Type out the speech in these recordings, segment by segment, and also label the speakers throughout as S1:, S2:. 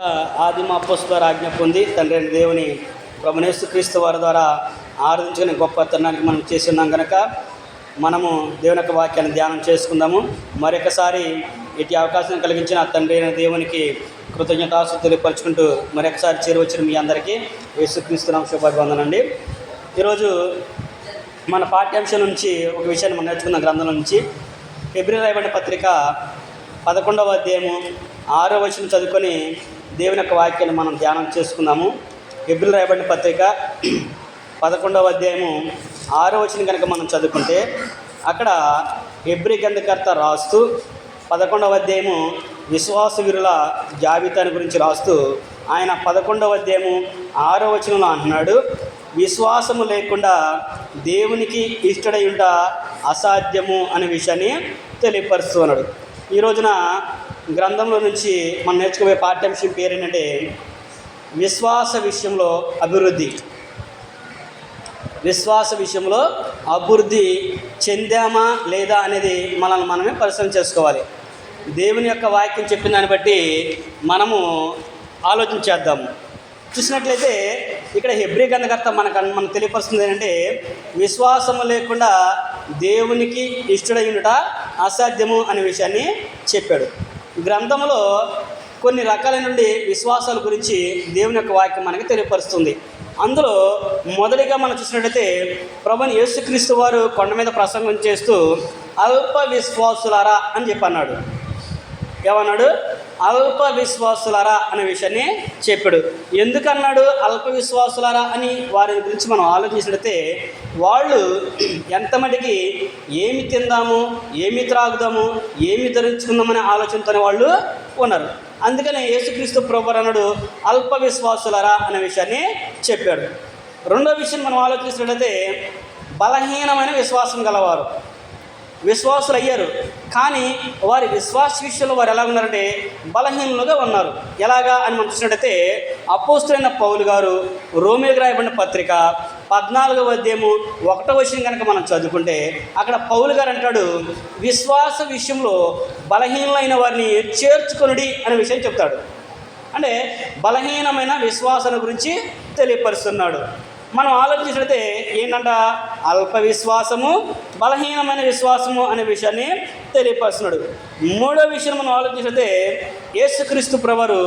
S1: ఆదిమ అపోస్తలుల ఆజ్ఞ పొంది తండ్రి అయిన దేవుని ప్రభువైన యేసుక్రీస్తు వారి ద్వారా ఆరాధించుకునే గొప్ప తరుణానికి మనం చేసి ఉన్నాం కనుక మనము దేవుని యొక్క వాక్యాన్ని ధ్యానం చేసుకుందాము. మరొకసారి ఇటు అవకాశం కలిగించిన తండ్రి అయిన దేవునికి కృతజ్ఞతాస్తుతులు తెలియపరుచుకుంటూ మరొకసారి చేరువచ్చిన మీ అందరికీ యేసుక్రీస్తు నామమున శుభాభివందనండి. ఈరోజు మన పాఠ్యాంశం నుంచి ఒక విషయాన్ని మనం నేర్చుకున్న గ్రంథం నుంచి హెబ్రీయులకు రాయబడిన పత్రిక 11వ అధ్యాయము 6వ వచనం చదువుకొని దేవుని యొక్క వాక్యాన్ని మనం ధ్యానం చేసుకుందాము. హెబ్రీయులకు రాయబడిన పత్రిక 11వ అధ్యాయము 6వ వచనం కనుక మనం చదువుకుంటే అక్కడ హెబ్రీ గ్రంథకర్త రాస్తూ 11వ అధ్యాయము విశ్వాస వీరుల జాబితాని గురించి రాస్తూ ఆయన 11వ అధ్యాయము 6వ వచనంలో అంటున్నాడు, విశ్వాసము లేకుండా దేవునికి ఇష్టడై ఉంట అసాధ్యము అనే విషయాన్ని తెలియపరుస్తున్నాడు. ఈ రోజున గ్రంథంలో నుంచి మనం నేర్చుకునే పాఠ్యాంశం పేరు ఏంటంటే విశ్వాస విషయంలో అభివృద్ధి. విశ్వాస విషయంలో అభివృద్ధి చెందామా లేదా అనేది మనల్ని మనమే పరిశీలన చేసుకోవాలి. దేవుని యొక్క వాక్యం చెప్పిన దాన్ని బట్టి మనము ఆలోచన చేద్దాము. చూసినట్లయితే ఇక్కడ హెబ్రీ గ్రంథకర్త మనకు తెలియపరుస్తుంది ఏంటంటే విశ్వాసము లేకుండా దేవునికి ఇష్టడై ఉండుట అసాధ్యము అనే విషయాన్ని చెప్పాడు. గ్రంథంలో కొన్ని రకాలైన నుండి విశ్వాసాల గురించి దేవుని యొక్క వాక్యం మనకి తెలియపరుస్తుంది. అందులో మొదటిగా మనం చూసినట్లయితే ప్రభువైన యేసుక్రీస్తు వారు కొండ మీద ప్రసంగం చేస్తూ అల్ప విశ్వాసులారా అని చెప్పి అన్నాడు. ఏమన్నాడు? అల్ప విశ్వాసులారా అనే విషయాన్ని చెప్పాడు. ఎందుకన్నాడు అల్ప విశ్వాసులారా అని? వారి గురించి మనం ఆలోచించినట్లయితే వాళ్ళు ఎంత మటుకి ఏమి తిందాము, ఏమి త్రాగుదాము, ఏమి ధరించుకుందామనే ఆలోచనతోనే వాళ్ళు ఉన్నారు. అందుకనే యేసుక్రీస్తు ప్రభువు అన్నాడు అల్ప విశ్వాసులారా అనే విషయాన్ని చెప్పాడు. రెండో విషయం మనం ఆలోచించినట్లయితే బలహీనమైన విశ్వాసం గలవారు విశ్వాసులు అయ్యారు, కానీ వారి విశ్వాస విషయంలో వారు ఎలా ఉన్నారంటే బలహీనులుగా ఉన్నారు. ఎలాగా అని మనం చూసినట్టయితే అపోస్తలుడైన పౌలు గారు రోమీయులకు రాయబడిన పత్రిక 14వ అధ్యాయము 1వ వచనం కనుక మనం చదువుకుంటే అక్కడ పౌలు గారు అంటాడు, విశ్వాస విషయంలో బలహీనులైన వారిని చేర్చుకొనుడి అనే విషయం చెప్తాడు. అంటే బలహీనమైన విశ్వాసం గురించి తెలియపరుస్తున్నాడు. మనం ఆలోచించినట్లయితే ఏంటంట అల్ప విశ్వాసము, బలహీనమైన విశ్వాసము అనే విషయాన్ని తెలియపరుస్తున్నాడు. మూడో విషయం మనం ఆలోచించినట్లయితే యేసుక్రీస్తు ప్రభువు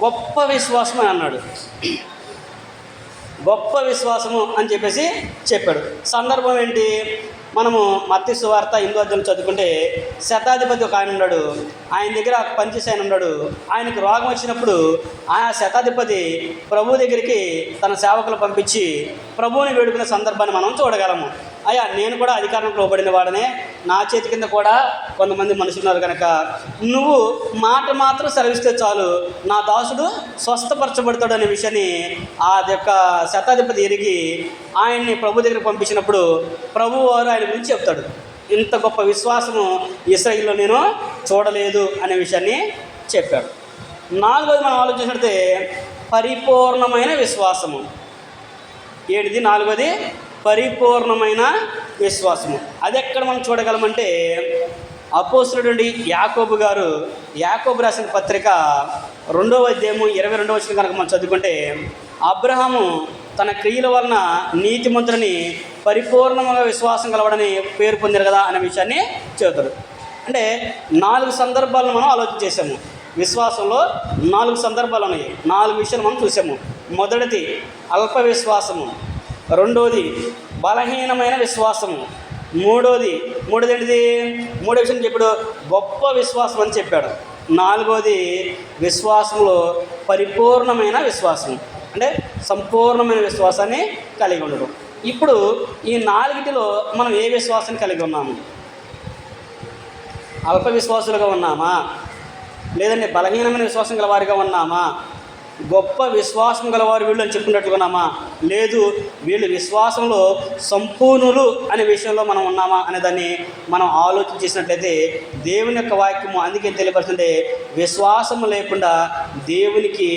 S1: గొప్ప విశ్వాసం అని అన్నాడు. గొప్ప విశ్వాసము అని చెప్పేసి చెప్పాడు. సందర్భం ఏంటి? మనము మత్తయి సువార్త 8వ అధ్యాయం చదువుకుంటే శతాధిపతి ఒక ఆయన ఉన్నాడు. ఆయన దగ్గర పనిచేసి ఆయన ఉన్నాడు. ఆయనకు రోగం వచ్చినప్పుడు ఆ శతాధిపతి ప్రభు దగ్గరికి తన సేవకులు పంపించి ప్రభువుని వేడుకునే సందర్భాన్ని మనం చూడగలము. అయ్యా, నేను కూడా అధికారంలో లోబడిన వాడనే, నా చేతి కింద కూడా కొంతమంది మనుషులు ఉన్నారు కనుక నువ్వు మాట మాత్రం సెలవిస్తే చాలు నా దాసుడు స్వస్థపరచబడతాడు అనే విషయాన్ని ఆ యొక్క శతాధిపతి ఎరిగి ఆయన్ని ప్రభు దగ్గర పంపించినప్పుడు ప్రభు వారు ఆయన గురించి చెప్తాడు, ఇంత గొప్ప విశ్వాసము ఇశ్రాయేలులో నేను చూడలేదు అనే విషయాన్ని చెప్పాడు. నాలుగోది మనం ఆలోచించినట్లయితే పరిపూర్ణమైన విశ్వాసము. ఏంటిది? నాలుగోది పరిపూర్ణమైన విశ్వాసము. అది ఎక్కడ మనం చూడగలమంటే అపోస్తలుడు యాకోబు గారు యాకోబు రాసిన పత్రిక 2వ అధ్యాయము 22వ వచనం కనుక మనం చదువుకుంటే అబ్రహాము తన క్రియల వలన నీతిమంతుని పరిపూర్ణంగా విశ్వాసం కలవడని పేరు పొందారు కదా అనే విషయాన్ని చెబుతాడు. అంటే 4 సందర్భాలను మనం ఆలోచన చేసాము. విశ్వాసంలో 4 సందర్భాలు ఉన్నాయి. 4 విషయాలు మనం చూసాము. మొదటిది అల్ప విశ్వాసము, రెండోది బలహీనమైన విశ్వాసము, మూడోది ఏంటిది? మూడో విషయం చెప్పాడు గొప్ప విశ్వాసం అని చెప్పాడు. నాలుగోది విశ్వాసంలో పరిపూర్ణమైన విశ్వాసం, అంటే సంపూర్ణమైన విశ్వాసాన్ని కలిగి ఉండడం. ఇప్పుడు ఈ 4 మనం ఏ విశ్వాసాన్ని కలిగి ఉన్నాము? అల్ప విశ్వాసులుగా ఉన్నామా, లేదంటే బలహీనమైన విశ్వాసం గల వారిగా ఉన్నామా, గొప్ప విశ్వాసం గలవారు వీళ్ళు అని చెప్పుకున్నట్టుగా ఉన్నామా, లేదు వీళ్ళు విశ్వాసంలో సంపూర్ణులు అనే విషయంలో మనం ఉన్నామా అనేదాన్ని మనం ఆలోచన చేసినట్లయితే దేవుని యొక్క వాక్యము అందుకే తెలియపరుస్తుంటే విశ్వాసము లేకుండా దేవునికి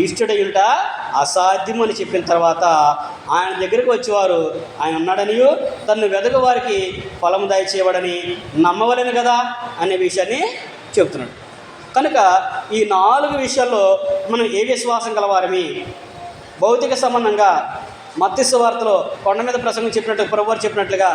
S1: ఇష్టడై ఉంట అసాధ్యము అని చెప్పిన తర్వాత ఆయన దగ్గరికి వచ్చేవారు ఆయన ఉన్నాడనియు తను వెదకు వారికి ఫలము దయచేయవడని నమ్మవలేను కదా అనే విషయాన్ని చెప్తున్నాడు. కనుక ఈ 4 విషయాల్లో మనం ఏ విశ్వాసం గలవారమి? భౌతిక సంబంధంగా మత్తయి సువార్తలో కొండ మీద ప్రసంగం చెప్పినట్టు ప్రభువారు చెప్పినట్లుగా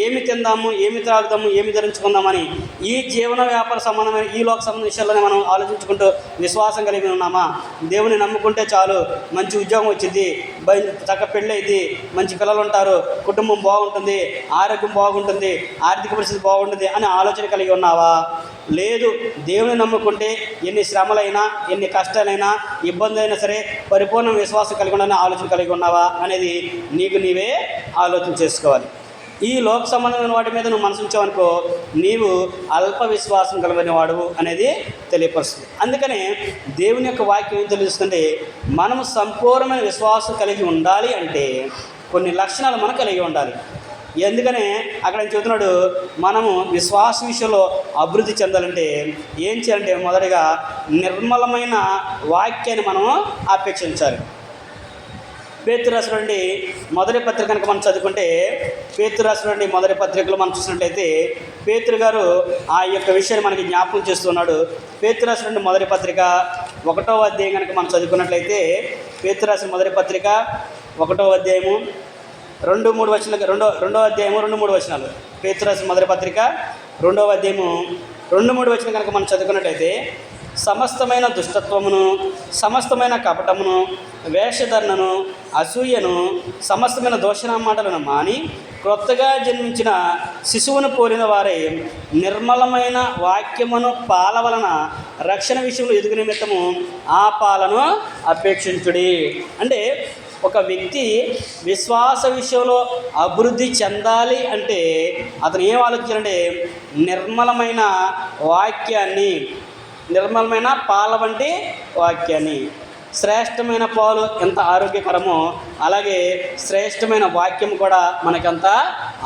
S1: ఏమి తిందాము, ఏమి త్రాగుదాము, ఏమి ధరించుకుందామని ఈ జీవన వ్యాపార సంబంధమైన ఈ లోక సంబంధ విషయాల్లోనే మనం ఆలోచించుకుంటూ విశ్వాసం కలిగి ఉన్నామా? దేవుని నమ్ముకుంటే చాలు, మంచి ఉద్యోగం వచ్చింది, చక్క పెళ్ళి అయింది, మంచి పిల్లలు ఉంటారు, కుటుంబం బాగుంటుంది, ఆరోగ్యం బాగుంటుంది, ఆర్థిక పరిస్థితి బాగుంటుంది అని ఆలోచన కలిగి ఉన్నావా? లేదు, దేవుని నమ్ముకుంటే ఎన్ని శ్రమలైనా, ఎన్ని కష్టాలైనా, ఇబ్బంది అయినా సరే పరిపూర్ణ విశ్వాసం కలిగి ఉండాలని ఆలోచన కలిగి ఉన్నావా అనేది నీకు నీవే ఆలోచన చేసుకోవాలి. ఈ లోక సంబంధమైన వాటి మీద నువ్వు మనసు ఉంచావనుకో, నీవు అల్ప విశ్వాసం కలిగిన వాడువు అనేది తెలియపరుస్తుంది. అందుకనే దేవుని యొక్క వాక్యం ఏం తెలుస్తుంటే, మనము సంపూర్ణమైన విశ్వాసం కలిగి ఉండాలి అంటే కొన్ని లక్షణాలు మనం కలిగి ఉండాలి. ఎందుకనే అక్కడ ఆయన చెబుతున్నాడు, మనము విశ్వాస విషయంలో అభివృద్ధి చెందాలంటే ఏం చేయాలంటే మొదటిగా నిర్మలమైన వాక్యాన్ని మనము అపేక్షించాలి. పేతురు రాసినటువంటి మొదటి పత్రిక కనుక మనం చదువుకుంటే, పేతురు రాసినటువంటి మొదటి పత్రికలో మనం చూసినట్లయితే పేతురు గారు ఆ యొక్క విషయాన్ని మనకి జ్ఞాపకం చేస్తున్నాడు. పేతురు రాసినటువంటి మొదటి పత్రిక 1వ అధ్యాయం కనుక మనం చదువుకున్నట్లయితే, పేతురు రాసిన మొదటి పత్రిక 1వ అధ్యాయము 2-3 వచనాలు, రెండవ అధ్యాయము 2-3 వచనాలు. పేతురు రాసిన మొదటి పత్రిక 2వ అధ్యాయము 2-3 వచనం కనుక మనం చదువుకున్నట్లయితే, సమస్తమైన దుష్టత్వమును, సమస్తమైన కపటమును, వేషధరణను, అసూయను, సమస్తమైన దోషణమాటలను మాని క్రొత్తగా జన్మించిన శిశువును పోలిన వారే నిర్మలమైన వాక్యమును పాల వలన రక్షణ విషయంలో ఎదుగు నిమిత్తము ఆ పాలను అపేక్షించుడి. అంటే ఒక వ్యక్తి విశ్వాస విషయంలో అభివృద్ధి చెందాలి అంటే అతను ఏం ఆలోచించాలంటే నిర్మలమైన వాక్యాన్ని, నిర్మలమైన పాల వంటి వాక్యాన్ని. శ్రేష్టమైన పాలు ఎంత ఆరోగ్యకరమో అలాగే శ్రేష్టమైన వాక్యం కూడా మనకంత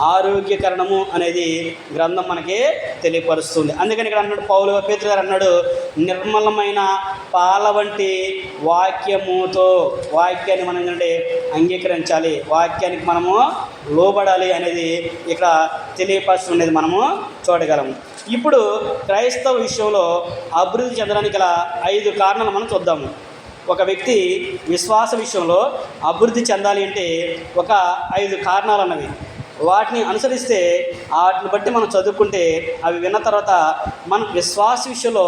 S1: ఆరోగ్యకరణము అనేది గ్రంథం మనకి తెలియపరుస్తుంది. అందుకని ఇక్కడ అన్నాడు పౌలు, పేతురు గారు అన్నాడు, నిర్మలమైన పాల వంటి వాక్యముతో, వాక్యాన్ని మనం ఏంటంటే అంగీకరించాలి, వాక్యానికి మనము లోబడాలి అనేది ఇక్కడ తెలియపరుస్తున్నది మనము చూడగలము. ఇప్పుడు క్రైస్తవ విషయంలో అభివృద్ధి చెందడానికి గల 5 కారణాలు మనం చూద్దాము. ఒక వ్యక్తి విశ్వాస విషయంలో అభివృద్ధి చెందాలి అంటే ఒక 5 కారణాలు అన్నవి. వాటిని అనుసరిస్తే, వాటిని బట్టి మనం చదువుకుంటే, అవి విన్న తర్వాత మనం విశ్వాస విషయంలో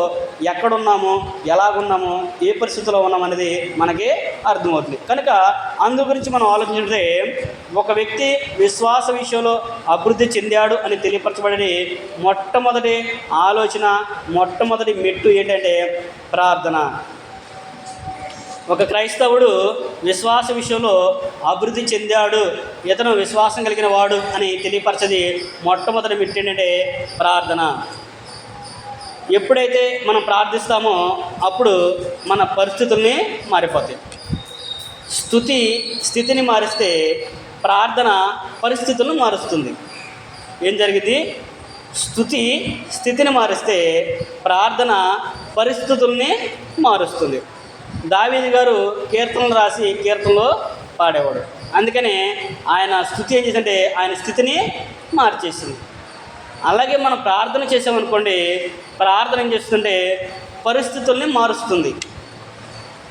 S1: ఎక్కడున్నామో, ఎలాగున్నామో, ఏ పరిస్థితిలో ఉన్నామో అనేది మనకి అర్థమవుతుంది. కనుక అందు గురించి మనం ఆలోచించితే, ఒక వ్యక్తి విశ్వాస విషయంలో అభివృద్ధి చెందాడు అని తెలియపరచబడి మొట్టమొదటి ఆలోచన, మొట్టమొదటి మెట్టు ఏంటంటే ప్రార్థన. ఒక క్రైస్తవుడు విశ్వాస విషయంలో అభివృద్ధి చెందాడు, ఇతను విశ్వాసం కలిగిన వాడు అని తెలియపరచది మొట్టమొదటి మెట్టు ఏంటంటే ప్రార్థన. ఎప్పుడైతే మనం ప్రార్థిస్తామో అప్పుడు మన పరిస్థితుల్ని మారిపోతాయి. స్థితిని మారిస్తే ప్రార్థన పరిస్థితులను మారుస్తుంది. ఏం జరిగింది? స్థితిని మారిస్తే ప్రార్థన పరిస్థితుల్ని మారుస్తుంది. దావీదు గారు కీర్తనలు రాసి కీర్తనలో పాడేవాడు. అందుకనే ఆయన స్థుతి ఏం చేసిందంటే ఆయన స్థితిని మార్చేసింది. అలాగే మనం ప్రార్థన చేసామనుకోండి, ప్రార్థన ఏం చేస్తుంటే పరిస్థితుల్ని మారుస్తుంది,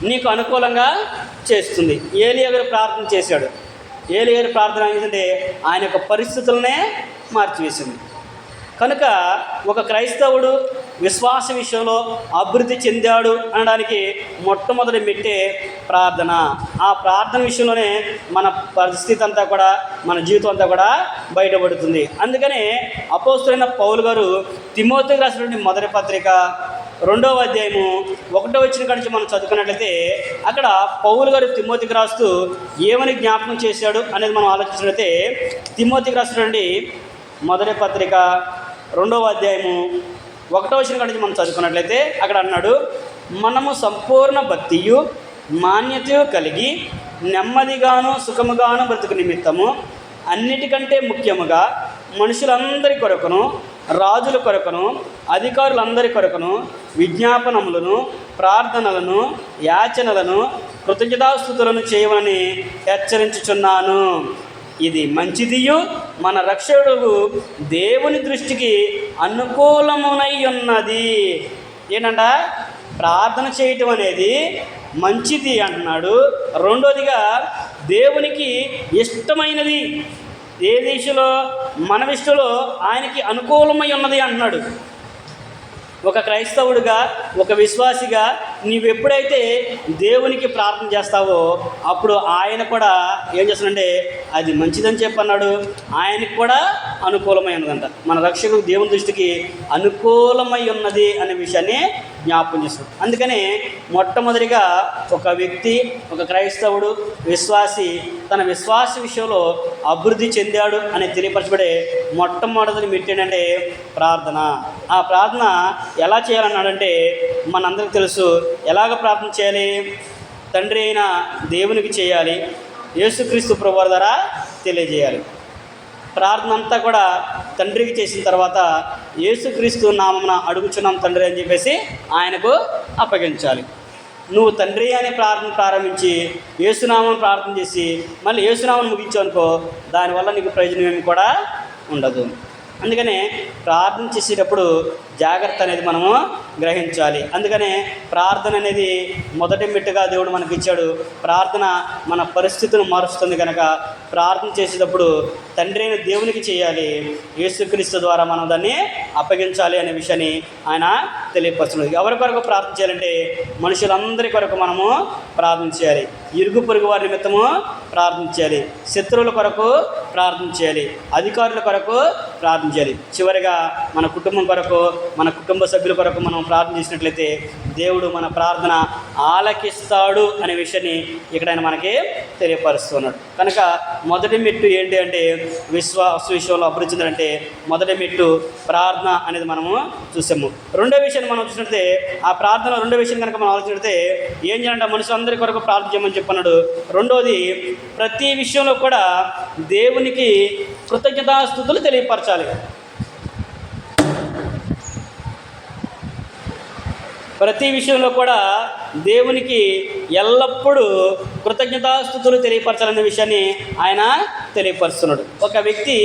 S1: నీకు అనుకూలంగా చేస్తుంది. ఏలియా గారు ప్రార్థన చేశాడు. ఏలియా గారి ప్రార్థన ఏంటంటే ఆయన యొక్క పరిస్థితులనే మార్చివేసింది. కనుక ఒక క్రైస్తవుడు విశ్వాస విషయంలో అభివృద్ధి చెందాడు అనడానికి మొట్టమొదటి మెట్టే ప్రార్థన. ఆ ప్రార్థన విషయంలోనే మన పరిస్థితి అంతా కూడా, మన జీవితం అంతా కూడా బయటపడుతుంది. అందుకనే అపోస్తలుడైన పౌలు గారు తిమోతికి రాసినటువంటి మొదటి పత్రిక 2వ అధ్యాయము 1వ వచనం నుంచి మనం చదువుకున్నట్లయితే, అక్కడ పౌలు గారు తిమోతికి రాస్తూ ఏమని జ్ఞాపకం చేశాడు అనేది మనం ఆలోచించినట్లయితే, తిమోతికి రాసినటువంటి మొదటి పత్రిక 2వ అధ్యాయము 1వ వచనం నుంచి మనం చదువుకున్నట్లయితే అక్కడ అన్నాడు, మనము సంపూర్ణ భక్తియు మాన్యతయు కలిగి నెమ్మదిగాను సుఖముగాను బ్రతుకు నిమిత్తము అన్నిటికంటే ముఖ్యముగా మనుషులందరి కొరకును, రాజుల కొరకును, అధికారులందరి కొరకును విజ్ఞాపనములను, ప్రార్థనలను, యాచనలను, కృతజ్ఞతాస్తుతులను చేయమని హెచ్చరించుచున్నాను. ఇది మంచిదియు మన రక్షకుడు దేవుని దృష్టికి అనుకూలమునై ఉన్నది. ఏంటంట, ప్రార్థన చేయటం అనేది మంచిది అంటున్నాడు. రెండోదిగా దేవునికి ఇష్టమైనది, ఏ దిశలో, మన విషయంలో ఆయనకి అనుకూలమై ఉన్నది అంటున్నాడు. ఒక క్రైస్తవుడిగా, ఒక విశ్వాసిగా నీవెప్పుడైతే దేవునికి ప్రార్థన చేస్తావో అప్పుడు ఆయన కూడా ఏం చేస్తాడంటే అది మంచిదని చెప్పన్నాడు. ఆయనకు కూడా అనుకూలమై ఉన్నదంట. మన రక్షకుడు దేవుని దృష్టికి అనుకూలమై ఉన్నది అనే విషయాన్ని జ్ఞాపకం చేస్తాడు. అందుకని మొట్టమొదటిగా ఒక వ్యక్తి, ఒక క్రైస్తవుడు, విశ్వాసి తన విశ్వాస విషయంలో అభివృద్ధి చెందాడు అని తెలియపరచబడే మొట్టమొదటి మెట్టేంటంటే ప్రార్థన. ఆ ప్రార్థన ఎలా చేయాలన్నాడంటే మనందరికీ తెలుసు. ఎలాగ ప్రార్థన చేయాలి? తండ్రి అయిన దేవునికి చేయాలి, యేసుక్రీస్తు ప్రభువారి ద్వారా తెలియజేయాలి. ప్రార్థన అంతా కూడా తండ్రికి చేసిన తర్వాత యేసుక్రీస్తు నామమున అడుగుచున్నాం తండ్రి అని చెప్పేసి ఆయనకు అప్పగించాలి. నువ్వు తండ్రి అనే ప్రార్థన ప్రారంభించి యేసునామం ప్రార్థన చేసి మళ్ళీ యేసునామం ముగించావు అనుకో, దానివల్ల నీకు ప్రయోజనం ఏమి కూడా ఉండదు. అందుకనే ప్రార్థన చేసేటప్పుడు జాగ్రత్త అనేది మనము గ్రహించాలి. అందుకనే ప్రార్థన అనేది మొదటి మెట్టుగా దేవుడు మనకి ఇచ్చాడు. ప్రార్థన మన పరిస్థితులను మారుస్తుంది కనుక ప్రార్థన చేసేటప్పుడు తండ్రి అయిన దేవునికి చేయాలి, యేసుక్రీస్తు ద్వారా మనం దాన్ని అప్పగించాలి అనే విషయాన్ని ఆయన తెలియపరుచున్నది. ఎవరి కొరకు ప్రార్థన చేయాలంటే మనుషులందరి కొరకు మనము ప్రార్థన చేయాలి. ఇరుగు పొరుగు వారి నిమిత్తము ప్రార్థన చేయాలి, శత్రువుల కొరకు ప్రార్థన చేయాలి, అధికారుల కొరకు ప్రార్థన చేయాలి. చివరిగా మన కుటుంబం కొరకు, మన కుటుంబ సభ్యుల కొరకు మనం ప్రార్థన చేసినట్లయితే దేవుడు మన ప్రార్థన ఆలకిస్తాడు అనే విషయాన్ని ఇక్కడ ఆయన మనకి తెలియపరుస్తున్నాడు. కనుక మొదటి మెట్టు ఏంటి అంటే విశ్వాస విషయంలో అభివృద్ధి చెందాలంటే మొదటి మెట్టు ప్రార్థన అనేది మనము చూసాము. రెండో విషయాన్ని మనం చూసినట్లయితే ఆ ప్రార్థన రెండో విషయం కనుక మనం ఆలోచించినట్లయితే ఏం చేయాలంటే మనుషులందరి కొరకు ప్రార్థన చేయమని చెప్పన్నాడు. రెండోది ప్రతి విషయంలో కూడా దేవునికి కృతజ్ఞతాస్తుతులు తెలియపరచాలి. ప్రతి విషయంలో కూడా దేవునికి ఎల్లప్పుడూ కృతజ్ఞతాస్తుతులు తెలియపరచాలనే విషయాన్ని ఆయన తెలియపరుస్తున్నాడు. ఒక వ్యక్తి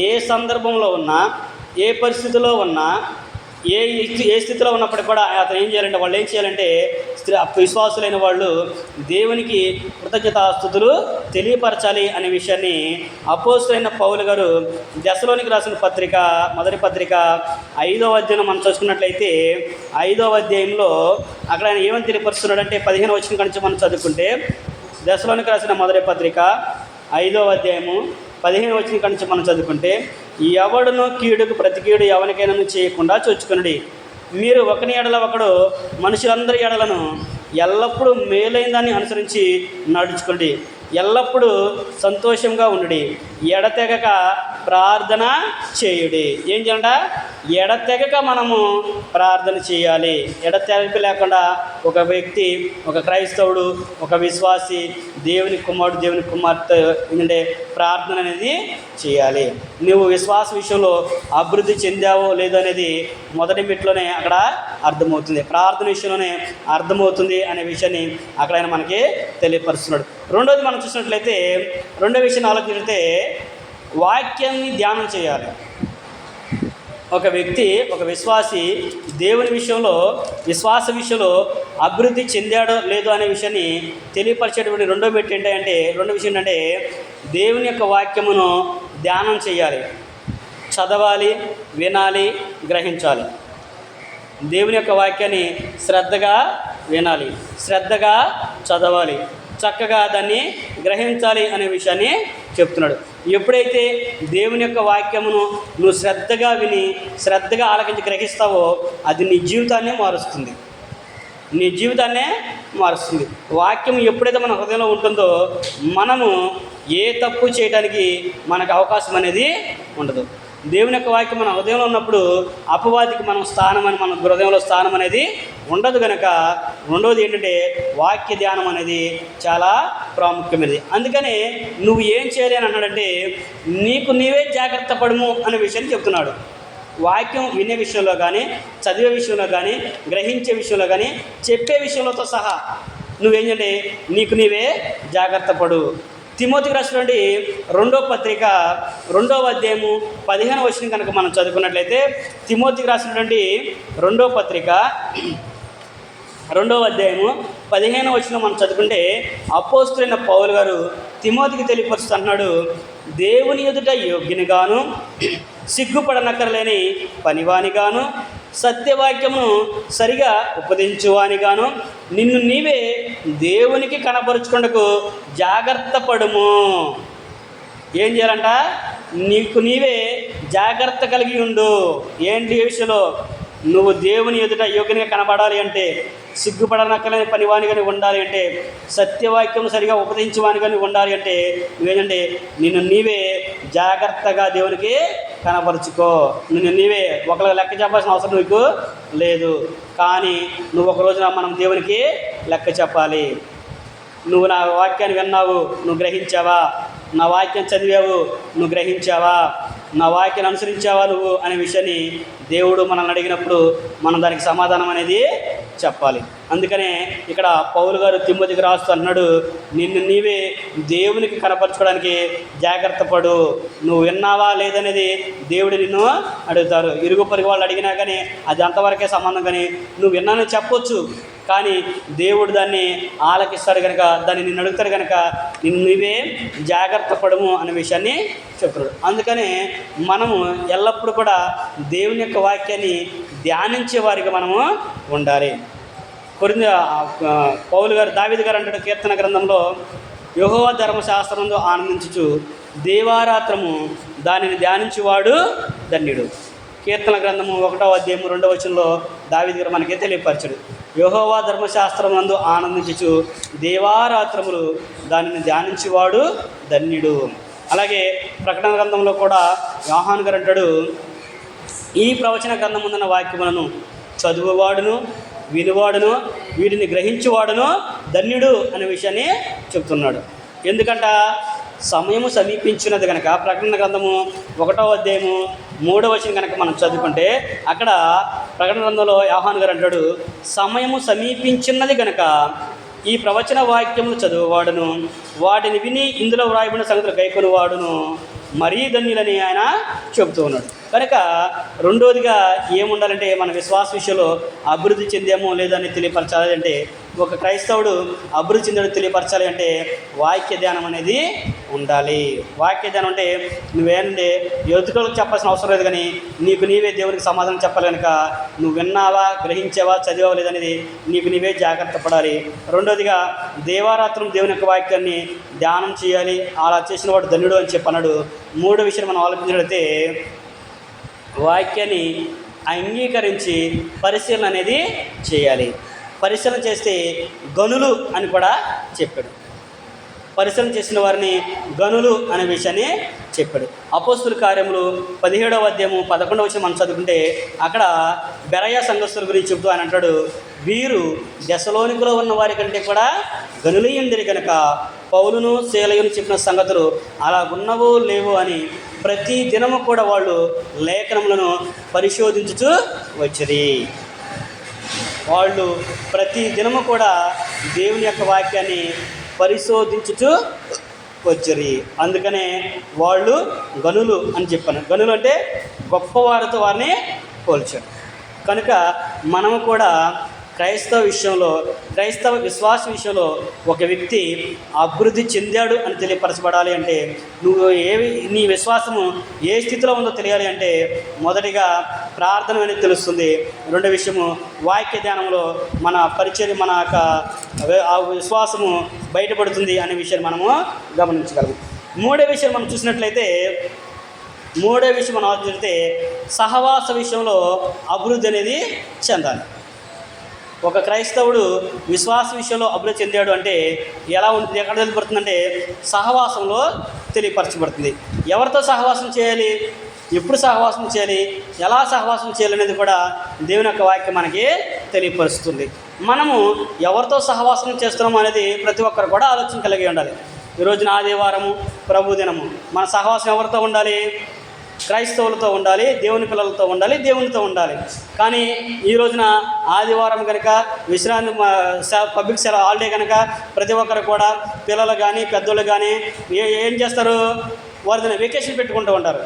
S1: ఏ సందర్భంలో ఉన్నా, ఏ పరిస్థితిలో ఉన్నా, ఏ స్థితిలో ఉన్నప్పటికీ కూడా అతను ఏం చేయాలంటే, వాళ్ళు ఏం చేయాలంటే విశ్వాసులైన వాళ్ళు దేవునికి కృతజ్ఞతాస్తుతులు తెలియపరచాలి అనే విషయాన్ని అపోస్తలుడైన పౌలు గారు దశలోనికి రాసిన పత్రిక, మొదటి పత్రిక 5వ అధ్యాయం మనం చూసుకున్నట్లయితే 5వ అధ్యాయంలో అక్కడ ఆయన ఏమని తెలియపరుస్తున్నాడంటే 15వ వచనం నుంచి మనం చదువుకుంటే దశలోనికి రాసిన మొదటి పత్రిక 5వ అధ్యాయము 15వ వచనం నుంచి మనం చదువుకుంటే ఎవడును కీడుకు ప్రతి కీడు ఎవరికైనా చేయకుండా చూచుకునుడి. మీరు ఒకని ఎడల ఒకడు మనుషులందరి ఎడలను ఎల్లప్పుడూ మేలైన దాన్ని అనుసరించి నడుచుకోండి. ఎల్లప్పుడూ సంతోషంగా ఉండుడి. ఎడతెగక ప్రార్థన చేయుడి. ఏం చేయాలంట? ఎడతెగక మనము ప్రార్థన చేయాలి. ఎడతెగక లేకుండా ఒక వ్యక్తి, ఒక క్రైస్తవుడు, ఒక విశ్వాసి, దేవుని కుమారుడు, దేవుని కుమార్తె ఏంటంటే ప్రార్థన అనేది చేయాలి. నువ్వు విశ్వాస విషయంలో అభివృద్ధి చెందావో లేదో అనేది మొదటి మెట్లోనే అక్కడ అర్థమవుతుంది. ప్రార్థన విషయంలోనే అర్థమవుతుంది అనే విషయాన్ని అక్కడ ఆయన మనకి తెలియపరుస్తున్నాడు. రెండోది మనం చూసినట్లయితే రెండో విషయాన్ని ఆలోచించితే వాక్యాన్ని ధ్యానం చేయాలి. ఒక వ్యక్తి, ఒక విశ్వాసి దేవుని విషయంలో, విశ్వాస విషయంలో అభివృద్ధి చెందాడో లేదో అనే విషయాన్ని తెలియపరిచేటువంటి రెండో మెట్టు ఏంటంటే, రెండో విషయం ఏంటంటే దేవుని యొక్క వాక్యమును ధ్యానం చేయాలి, చదవాలి, వినాలి, గ్రహించాలి. దేవుని యొక్క వాక్యాన్ని శ్రద్ధగా వినాలి, శ్రద్ధగా చదవాలి, చక్కగా దాన్ని గ్రహించాలి అనే విషయాన్ని చెప్తున్నాడు. ఎప్పుడైతే దేవుని యొక్క వాక్యమును నువ్వు శ్రద్ధగా విని శ్రద్ధగా ఆలకించి గ్రహిస్తావో అది నీ జీవితాన్నే మారుస్తుంది, నీ జీవితాన్నే మారుస్తుంది. వాక్యం ఎప్పుడైతే మన హృదయంలో ఉంటుందో మనము ఏ తప్పు చేయడానికి మనకు అవకాశం అనేది ఉండదు. దేవుని యొక్క వాక్యం మన హృదయంలో ఉన్నప్పుడు అపవాదికి మనం స్థానం అని, మన హృదయంలో స్థానం అనేది ఉండదు. కనుక రెండవది ఏంటంటే వాక్య ధ్యానం అనేది చాలా ప్రాముఖ్యమైనది. అందుకనే నువ్వు ఏం చేయాలి అని అన్నాడంటే నీకు నీవే జాగ్రత్త పడము అనే విషయాన్ని చెప్తున్నాడు. వాక్యం వినే విషయంలో కానీ, చదివే విషయంలో కానీ, గ్రహించే విషయంలో కానీ, చెప్పే విషయంలోతో సహా నువ్వేంటంటే నీకు నీవే జాగ్రత్త పడు. తిమోతికి రాసినటువంటి రెండో పత్రిక 2వ అధ్యాయము 15వ వచనం కనుక మనం చదువుకున్నట్లయితే, తిమోతికి రాసినటువంటి రెండో పత్రిక 2వ అధ్యాయము 15వ వచనం మనం చదువుకుంటే, అపోస్తలుడైన పౌలు గారు తిమోతికి తెలియపరుస్తున్నాడు, దేవుని ఎదుట యోగ్యునిగాను సిగ్గుపడనక్కరలేని పనివానిగాను సత్యవాక్యమును సరిగా ఉపదించువానిగాను నిన్ను నీవే దేవునికి కనపరుచుకొనుటకు జాగ్రత్త పడుము. ఏం చేయాలంట? నీకు నీవే జాగ్రత్త కలిగి ఉండు. ఏంటి విషయంలో? నువ్వు దేవుని ఎదుట యోగ్యంగా కనబడాలి అంటే, సిగ్గుపడనక్కలేని పనివానిగాని ఉండాలి అంటే, సత్యవాక్యం సరిగా ఉపదేశించేవానిగాని ఉండాలి అంటే, నువ్వేంటంటే నిన్ను నీవే జాగ్రత్తగా దేవునికి కనపరుచుకో. నిన్ను నీవే ఒకరికి లెక్క చెప్పాల్సిన అవసరం నీకు లేదు. కానీ నువ్వు ఒక రోజున మనం దేవునికి లెక్క చెప్పాలి. నువ్వు నా వాక్యాన్ని విన్నావు, నువ్వు గ్రహించావా? నా వాక్యం చదివావు, నువ్వు గ్రహించావా? నా వాక్యాన్ని అనుసరించావా నువ్వు అనే విషయాన్ని దేవుడు మనల్ని అడిగినప్పుడు మనం దానికి సమాధానం అనేది చెప్పాలి. అందుకనే ఇక్కడ పౌలు గారు తిమోతికి రాస్తూ అన్నాడు, నిన్ను నీవే దేవునికి కనపరచుకోవడానికి జాగ్రత్త పడు. నువ్వు విన్నావా లేదనేది దేవుడు నిన్ను అడుగుతారు. ఇరుగు పొరుగు వాళ్ళు అడిగినా కానీ అది అంతవరకే సంబంధం. కానీ నువ్వు విన్నానని చెప్పొచ్చు, కానీ దేవుడు దాన్ని ఆలకిస్తాడు కనుక, దాన్ని నిన్ను అడుగుతాడు కనుక నిన్ను నీవే జాగ్రత్త పడము అనే విషయాన్ని చెప్తాడు. అందుకనే మనము ఎల్లప్పుడూ కూడా దేవుని యొక్క వాక్యాన్ని ధ్యానించే వారికి మనము ఉండాలి. పౌలు గారు, దావీదు గారు అంటాడు కీర్తన గ్రంథంలో, యెహోవా ధర్మశాస్త్రములో ఆనందించుచు దేవారాత్రము దానిని ధ్యానించువాడు ధన్యుడు. కీర్తన గ్రంథము 1వ అధ్యాయము 2వ వచనంలో దావీదు గారు మనకి తెలియపరచడు, యెహోవా ధర్మశాస్త్రమందు ఆనందించుచు దేవారాత్రములు దానిని ధ్యానించువాడు ధన్యుడు. అలాగే ప్రకటన గ్రంథంలో కూడా యోహాను గారు అంటాడు, ఈ ప్రవచన గ్రంథం ముందున్న వాక్యములను చదువువాడును వినువాడును వీటిని గ్రహించువాడును ధన్యుడు అనే విషయాన్ని చెప్తున్నాడు. ఎందుకంట సమయము సమీపించినది కనుక. ప్రకటన గ్రంథము 1వ అధ్యాయము 3వ వచనం కనుక మనం చదువుకుంటే, అక్కడ ప్రకటన గ్రంథంలో యోహాను గారు అంటాడు, సమయము సమీపించినది కనుక ఈ ప్రవచన వాక్యములు చదువువాడును వాటిని విని ఇందులో వ్రాయబడిన సంగతులు గైకొనువాడును మరీ ధన్యులని ఆయన చెబుతూ ఉన్నాడు. కనుక రెండోదిగా ఏముండాలంటే, మన విశ్వాస విషయంలో అభివృద్ధి చెందామో లేదని తెలియపరచాలి అంటే, ఒక క్రైస్తవుడు అభివృద్ధి చెందడం తెలియపరచాలి అంటే వాక్య ధ్యానం అనేది ఉండాలి. వాక్య ధ్యానం అంటే నువ్వేంటే ఎదుటికి చెప్పాల్సిన అవసరం లేదు, కానీ నీకు నీవే దేవునికి సమాధానం చెప్పాలి కనుక నువ్వు విన్నావా, గ్రహించావా, చదివావా లేదనేది నీకు నీవే జాగ్రత్త పడాలి. రెండోదిగా దేవారాత్రం దేవుని యొక్క వాక్యాన్ని ధ్యానం చేయాలి. అలా చేసిన వాడు ధన్యుడు అని చెప్పన్నాడు. మూడో విషయం మనం ఆలోచించినట్లయితే, వాక్యాన్ని అంగీకరించి పరిశీలన అనేది చేయాలి. పరిశీలన చేస్తే గనులు అని కూడా చెప్పాడు. పరిశీలన చేసిన వారిని గనులు అనే విషయాన్ని చెప్పాడు. అపోస్తుల కార్యములు 17వ అధ్యాయము 11వ వచనం మనం చదువుకుంటే, అక్కడ బెరయ సంఘస్థుల గురించి చెబుతూ ఆయన అంటాడు, వీరు దెసలోనికలో ఉన్న వారి కంటే కూడా గనులయ్యుందిరి కనుక పౌలును శీలయును చెప్పిన సంగతులు అలా ఉన్నవో లేవో అని ప్రతి దినము కూడా వాళ్ళు లేఖనములను పరిశోధించుతూ వచ్చిరి. వాళ్ళు ప్రతి దినము కూడా దేవుని యొక్క వాక్యాన్ని పరిశోధించుతూ వచ్చరి. అందుకనే వాళ్ళు గనులు అని చెప్పాను. గనులు అంటే గొప్పవారితో వారిని పోల్చారు. కనుక మనము కూడా క్రైస్తవ విశ్వాస విషయంలో ఒక వ్యక్తి అభివృద్ధి చెందాడు అని తెలియపరచబడాలి అంటే, నువ్వు నీ విశ్వాసము ఏ స్థితిలో ఉందో తెలియాలి అంటే, మొదటిగా ప్రార్థన అనేది తెలుస్తుంది. రెండో విషయము వాక్య ధ్యానంలో మన పరిచర్య, మన యొక్క ఆ విశ్వాసము బయటపడుతుంది అనే విషయాన్ని మనము గమనించగలము. మూడో విషయం మనం చూసినట్లయితే, మనం ఆలోచిస్తే సహవాస విషయంలో అభివృద్ధి అనేది చెందాలి. ఒక క్రైస్తవుడు విశ్వాస విషయంలో అభివృద్ధి చెందాడు అంటే ఎలా ఉంటుంది, ఎక్కడ తెలియపడుతుందంటే సహవాసంలో తెలియపరచబడుతుంది. ఎవరితో సహవాసం చేయాలి, ఎప్పుడు సహవాసం చేయాలి, ఎలా సహవాసం చేయాలి అనేది కూడా దేవుని యొక్క వాక్యం మనకి తెలియపరుస్తుంది. మనము ఎవరితో సహవాసం చేస్తున్నాము అనేది ప్రతి ఒక్కరు కూడా ఆలోచన కలిగి ఉండాలి. ఈరోజున ఆదివారము ప్రభు దినము, మన సహవాసం ఎవరితో ఉండాలి? క్రైస్తవులతో ఉండాలి, దేవుని పిల్లలతో ఉండాలి, దేవునితో ఉండాలి. కానీ ఈ రోజున ఆదివారం కనుక విశ్రాంతి పబ్లిక్ సెలవు హాలిడే కనుక ప్రతి ఒక్కరు కూడా పిల్లలు కానీ పెద్దోళ్ళు కానీ ఏం చేస్తారు, వారిని వెకేషన్ పెట్టుకుంటూ ఉంటారు.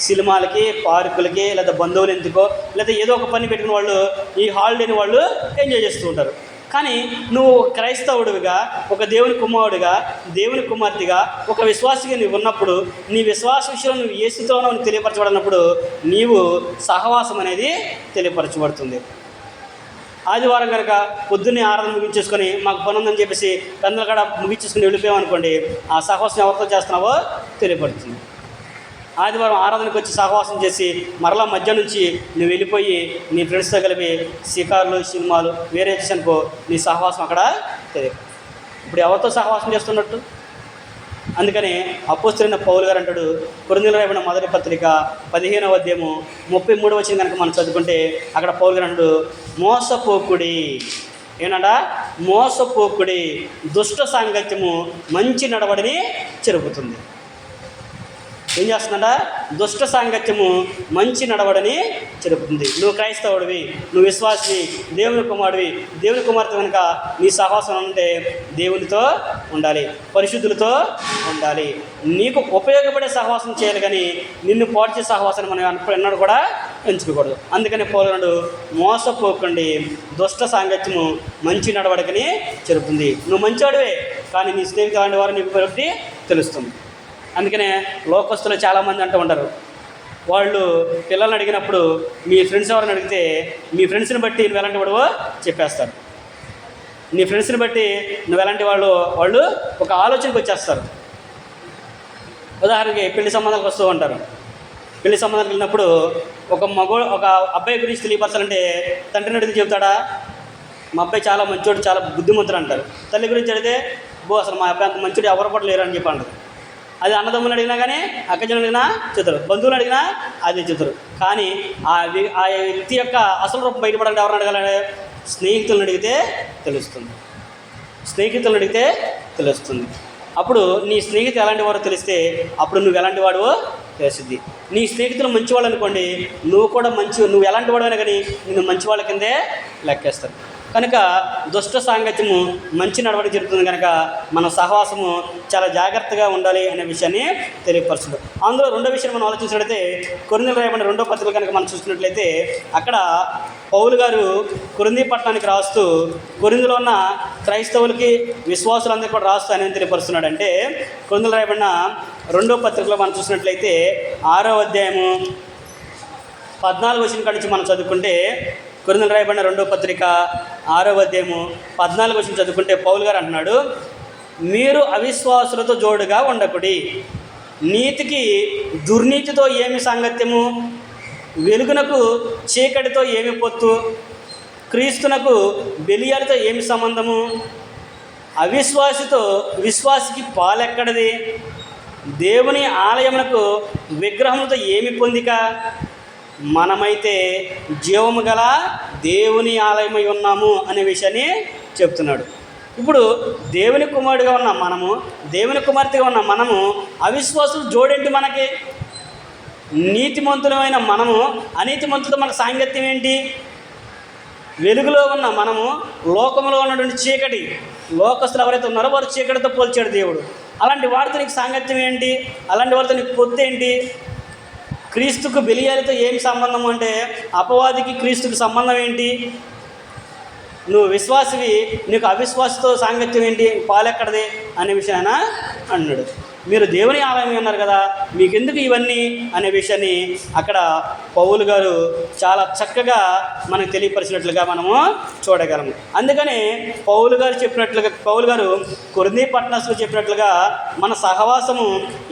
S1: సినిమాలకి, పార్కులకి, లేదా బంధువులు ఎందుకో, లేదా ఏదో ఒక పని పెట్టుకుని వాళ్ళు ఈ హాలిడేని వాళ్ళు ఎంజాయ్ చేస్తూ ఉంటారు. కానీ నువ్వు క్రైస్తవుడిగా, ఒక దేవుని కుమారుడిగా, దేవుని కుమార్తెగా, ఒక విశ్వాసిగా నువ్వు ఉన్నప్పుడు, నీ విశ్వాస విషయంలో నువ్వు ఏ స్థితిలోనో తెలియపరచబడినప్పుడు నీవు సహవాసం అనేది తెలియపరచబడుతుంది. ఆదివారం కనుక పొద్దున్నే ఆరాధన ముగించేసుకొని మాకు పని ఉందని చెప్పేసి కన్నుల కాడ ముగించేసుకుని వెళ్ళిపోయామనుకోండి, ఆ సహవాసం ఎవరితో చేస్తున్నావో తెలియపడుతుంది. ఆదివారం ఆరాధనకు వచ్చి సహవాసం చేసి మరలా మధ్య నుంచి నువ్వు వెళ్ళిపోయి నీ ఫ్రెండ్స్తో కలిపి షికార్లు, సినిమాలు వేరే చేసానుకో, నీ సహవాసం అక్కడ తెలియదు. ఇప్పుడు ఎవరితో సహవాసం చేస్తున్నట్టు? అందుకని అపోస్తలుడైన పౌలు గారు అంటాడు, కొరింథీయులకు రాయబడిన మొదటి పత్రిక 15వ అధ్యాయము 33వ వచనం కనుక మనం చదువుకుంటే అక్కడ పౌలు గారు అంటాడు, మోసపోకుడి. ఏనంట? మోసపోకుడి, దుష్ట సాంగత్యము మంచి నడవడిని చెరుపుతుంది. ఏం చేస్తుందంట? దుష్ట సాంగత్యము మంచి నడవడని చెరుపుతుంది. నువ్వు క్రైస్తవుడివి, నువ్వు విశ్వాసివి, దేవుని కుమారుడివి, దేవుని కుమార్తె కనుక నీ సహవాసం ఉంటే దేవునితో ఉండాలి, పరిశుద్ధులతో ఉండాలి. నీకు ఉపయోగపడే సహవాసం చేయాలి, కానీ నిన్ను పాడు చేసే సహవాసాన్ని మనం ఎన్నడూ కూడా ఎంచుకోకూడదు. అందుకని పౌలుడు మోసపోకండి, దుష్ట సాంగత్యము మంచి నడవడికని చెరుపుతుంది. నువ్వు మంచివాడివే, కానీ నీ స్నేహితులు అలాంటి వారు నీకు బట్టి తెలుస్తుంది. అందుకనే లోకస్తులు చాలామంది అంటూ ఉంటారు, వాళ్ళు పిల్లల్ని అడిగినప్పుడు మీ ఫ్రెండ్స్ ఎవరిని అడిగితే మీ ఫ్రెండ్స్ని బట్టి నువ్వు ఎలాంటి వాడువో చెప్పేస్తారు. నీ ఫ్రెండ్స్ని బట్టి నువ్వు ఎలాంటి వాళ్ళు ఒక ఆలోచనకు వచ్చేస్తారు. ఉదాహరణకి పెళ్లి సంబంధాలకు వస్తూ ఉంటారు. పెళ్లి సంబంధాలకు వెళ్ళినప్పుడు ఒక అబ్బాయి గురించి తెలియపరచాలంటే తండ్రిని అడిగితే చెబుతాడా, మా అబ్బాయి చాలా మంచోడు, చాలా బుద్ధిమంతుడు అంటారు. తల్లి గురించి అడిగితే అసలు మా అబ్బాయి అంత మంచోడు ఎవరు కూడా లేరు అని చెప్పి అంటారు. అది అన్నదమ్ములు అడిగినా కానీ, అక్కజనులు అడిగినా చెప్తారు, బంధువులు అడిగినా అది చెప్తారు. కానీ ఆ వ్యక్తి యొక్క అసలు రూపం బయటపడాలంటే ఎవరిని అడగాలి? స్నేహితులను అడిగితే తెలుస్తుంది. స్నేహితులను అడిగితే తెలుస్తుంది. అప్పుడు నీ స్నేహితులు ఎలాంటి వారో తెలిస్తే అప్పుడు నువ్వు ఎలాంటి వాడువో తెలుస్తుంది. నీ స్నేహితులు మంచివాళ్ళు అనుకోండి, నువ్వు ఎలాంటి వాడైనా కానీ నిన్ను మంచివాళ్ళ కిందే లెక్కేస్తారు. కనుక దుష్ట సాంగత్యము మంచి నడవడి జరుగుతుంది. కనుక మన సహవాసము చాలా జాగ్రత్తగా ఉండాలి అనే విషయాన్ని తెలియపరచదు. అందులో రెండో విషయం మనం ఆలోచించినట్లయితే కొరింథీయులకు రాయబడిన 2వ పత్రిక కనుక మనం చూసినట్లయితే అక్కడ పౌలు గారు కొరింథీ పట్టణానికి రాస్తూ కొరింథీలో ఉన్న క్రైస్తవులకి, విశ్వాసులందరికీ కూడా రాస్తూ ఆయన తెలియపరుస్తున్నాడు. అంటే కొరింథీయులకు రాయబడిన 2వ పత్రికలో మనం చూసినట్లయితే 6వ అధ్యాయము 14వ వచనం కాడి నుంచి మనం చదువుకుంటే, కొరింథీయులకు రాయబడిన 2వ పత్రిక 6వ అధ్యాయము 14వ వచనం చదువుకుంటే పౌలు గారు అంటున్నాడు, మీరు అవిశ్వాసులతో జోడుగా ఉండకుడి, నీతికి దుర్నీతితో ఏమి సాంగత్యము, వెలుగునకు చీకటితో ఏమి పొత్తు, క్రీస్తునకు బెలియాలతో ఏమి సంబంధము, అవిశ్వాసితో విశ్వాసికి పాలెక్కడది, దేవుని ఆలయమునకు విగ్రహములతో ఏమి పొందిక, మనమైతే జీవము గల దేవుని ఆలయమై ఉన్నాము అనే విషయాన్ని చెప్తున్నాడు. ఇప్పుడు దేవుని కుమారుడిగా ఉన్న మనము, దేవుని కుమార్తెగా ఉన్న మనము అవిశ్వాసులు జోడేంటి? మనకి నీతిమంతులమైన మనము అనీతిమంతులతో మన సాంగత్యం ఏంటి? వెలుగులో ఉన్న మనము లోకంలో ఉన్నటువంటి చీకటి, లోకస్తులు ఎవరైతే ఉన్నారో వారు చీకటితో పోల్చాడు దేవుడు. అలాంటి వారితో నీకు సాంగత్యం ఏంటి? అలాంటి వారితో నీకు పొత్తు ఏంటి? క్రీస్తుకు బెలియాలతో ఏమి సంబంధం అంటే అపవాదికి క్రీస్తుకు సంబంధం ఏంటి? నువ్వు విశ్వాసివి, నీకు అవిశ్వాసతో సాంగత్యం ఏంటి, పాలెక్కడది అనే విషయాన్ని అన్నాడు. మీరు దేవుని ఆలయం ఉన్నారు కదా, మీకెందుకు ఇవన్నీ అనే విషయాన్ని అక్కడ పౌలు గారు చాలా చక్కగా మనకు తెలియపరిచినట్లుగా మనము చూడగలము. అందుకని పౌలు గారు కొరింథీ పట్టణస్థులు చెప్పినట్లుగా మన సహవాసము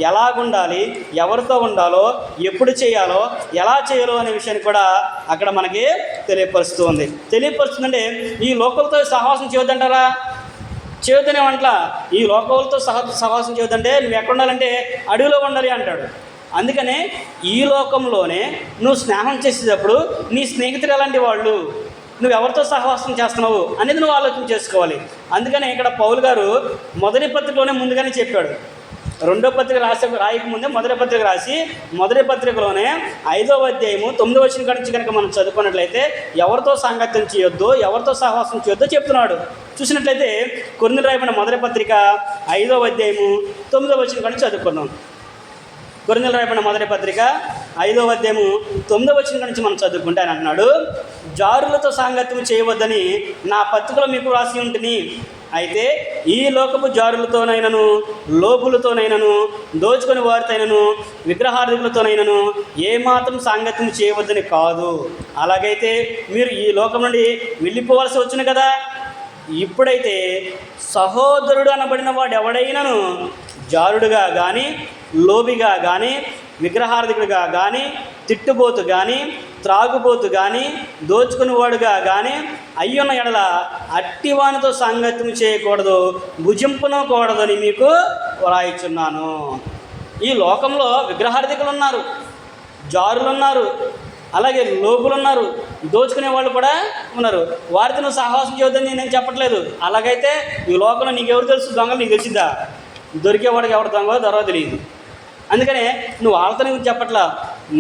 S1: ఎలాగుండాలి, ఎవరితో ఉండాలో, ఎప్పుడు చేయాలో, ఎలా చేయాలో అనే విషయాన్ని కూడా అక్కడ మనకి తెలియపరుస్తుందంటే ఈ లోకలతో సహవాసం చేయొద్దంటారా? చేయొద్దనే వంటల ఈ లోకలతో సహవాసం చేయొద్దంటే నువ్వు ఎక్కడ ఉండాలంటే అడవిలో ఉండాలి అంటాడు. అందుకనే ఈ లోకంలోనే నువ్వు స్నేహం చేసేటప్పుడు నీ స్నేహితులు ఎలాంటి వాళ్ళు, నువ్వు ఎవరితో సహవాసం చేస్తున్నావు అనేది నువ్వు ఆలోచన చేసుకోవాలి. అందుకనే ఇక్కడ పౌలు గారు మొదటి పత్రికలోనే ముందుగానే చెప్పాడు, రెండో పత్రిక రాయకముందే మొదటి పత్రిక రాసి మొదటి పత్రికలోనే 5వ అధ్యాయము 9వ వచనం నుంచి కనుక మనం చదువుకున్నట్లయితే ఎవరితో సాంగత్యం చేయొద్దు, ఎవరితో సహవాసం చేయొద్దో చెప్తున్నాడు. చూసినట్లయితే కొరింథీయులకు రాయబడిన మొదటి పత్రిక 5వ అధ్యాయము 9వ వచనం నుంచి చదువుకున్నాం. కొరింథీయులకు రాయబడిన మొదటి పత్రిక 5వ అధ్యాయము 9వ వచనం నుంచి మనం చదువుకుంటే ఆయన అంటున్నాడు, జారులతో సాంగత్యం చేయవద్దని నా పత్రికలో మీకు రాసి ఉంటుంది. అయితే ఈ లోకపు జారులతోనైనను, లోపులతోనైనను, దోచుకొని వారితోనైనను, విగ్రహార్థులతోనైనను ఏమాత్రం సాంగత్యం చేయవద్దని కాదు. అలాగైతే మీరు ఈ లోకం నుండి వెళ్ళిపోవలసి వచ్చును కదా. ఇప్పుడైతే సహోదరుడు అనబడిన వాడు ఎవడైనను జారుడుగా కానీ, లోబిగా కానీ, విగ్రహార్థకుడిగా కానీ, తిట్టుబోతు కానీ, త్రాగుబోతు కానీ, దోచుకునేవాడుగా కానీ అయ్యున్న ఎడల అట్టివానితో సాంగత్యం చేయకూడదు, భుజింపనకూడదని మీకు వ్రాయిచున్నాను. ఈ లోకంలో విగ్రహార్థికులు ఉన్నారు, జారులు ఉన్నారు, అలాగే లోపులు ఉన్నారు, దోచుకునే వాళ్ళు కూడా ఉన్నారు. వారితో నువ్వు సహవాసం చేయొద్దని నేను చెప్పట్లేదు. అలాగైతే ఈ లోకంలో నీకు ఎవరు తెలుసు? దొంగలు నీకు తెలిసిద్దా? దొరికేవాడికి ఎవరు దొంగ తర్వాత తెలియదు. అందుకనే నువ్వు వాళ్ళతో నువ్వు చెప్పట్లా.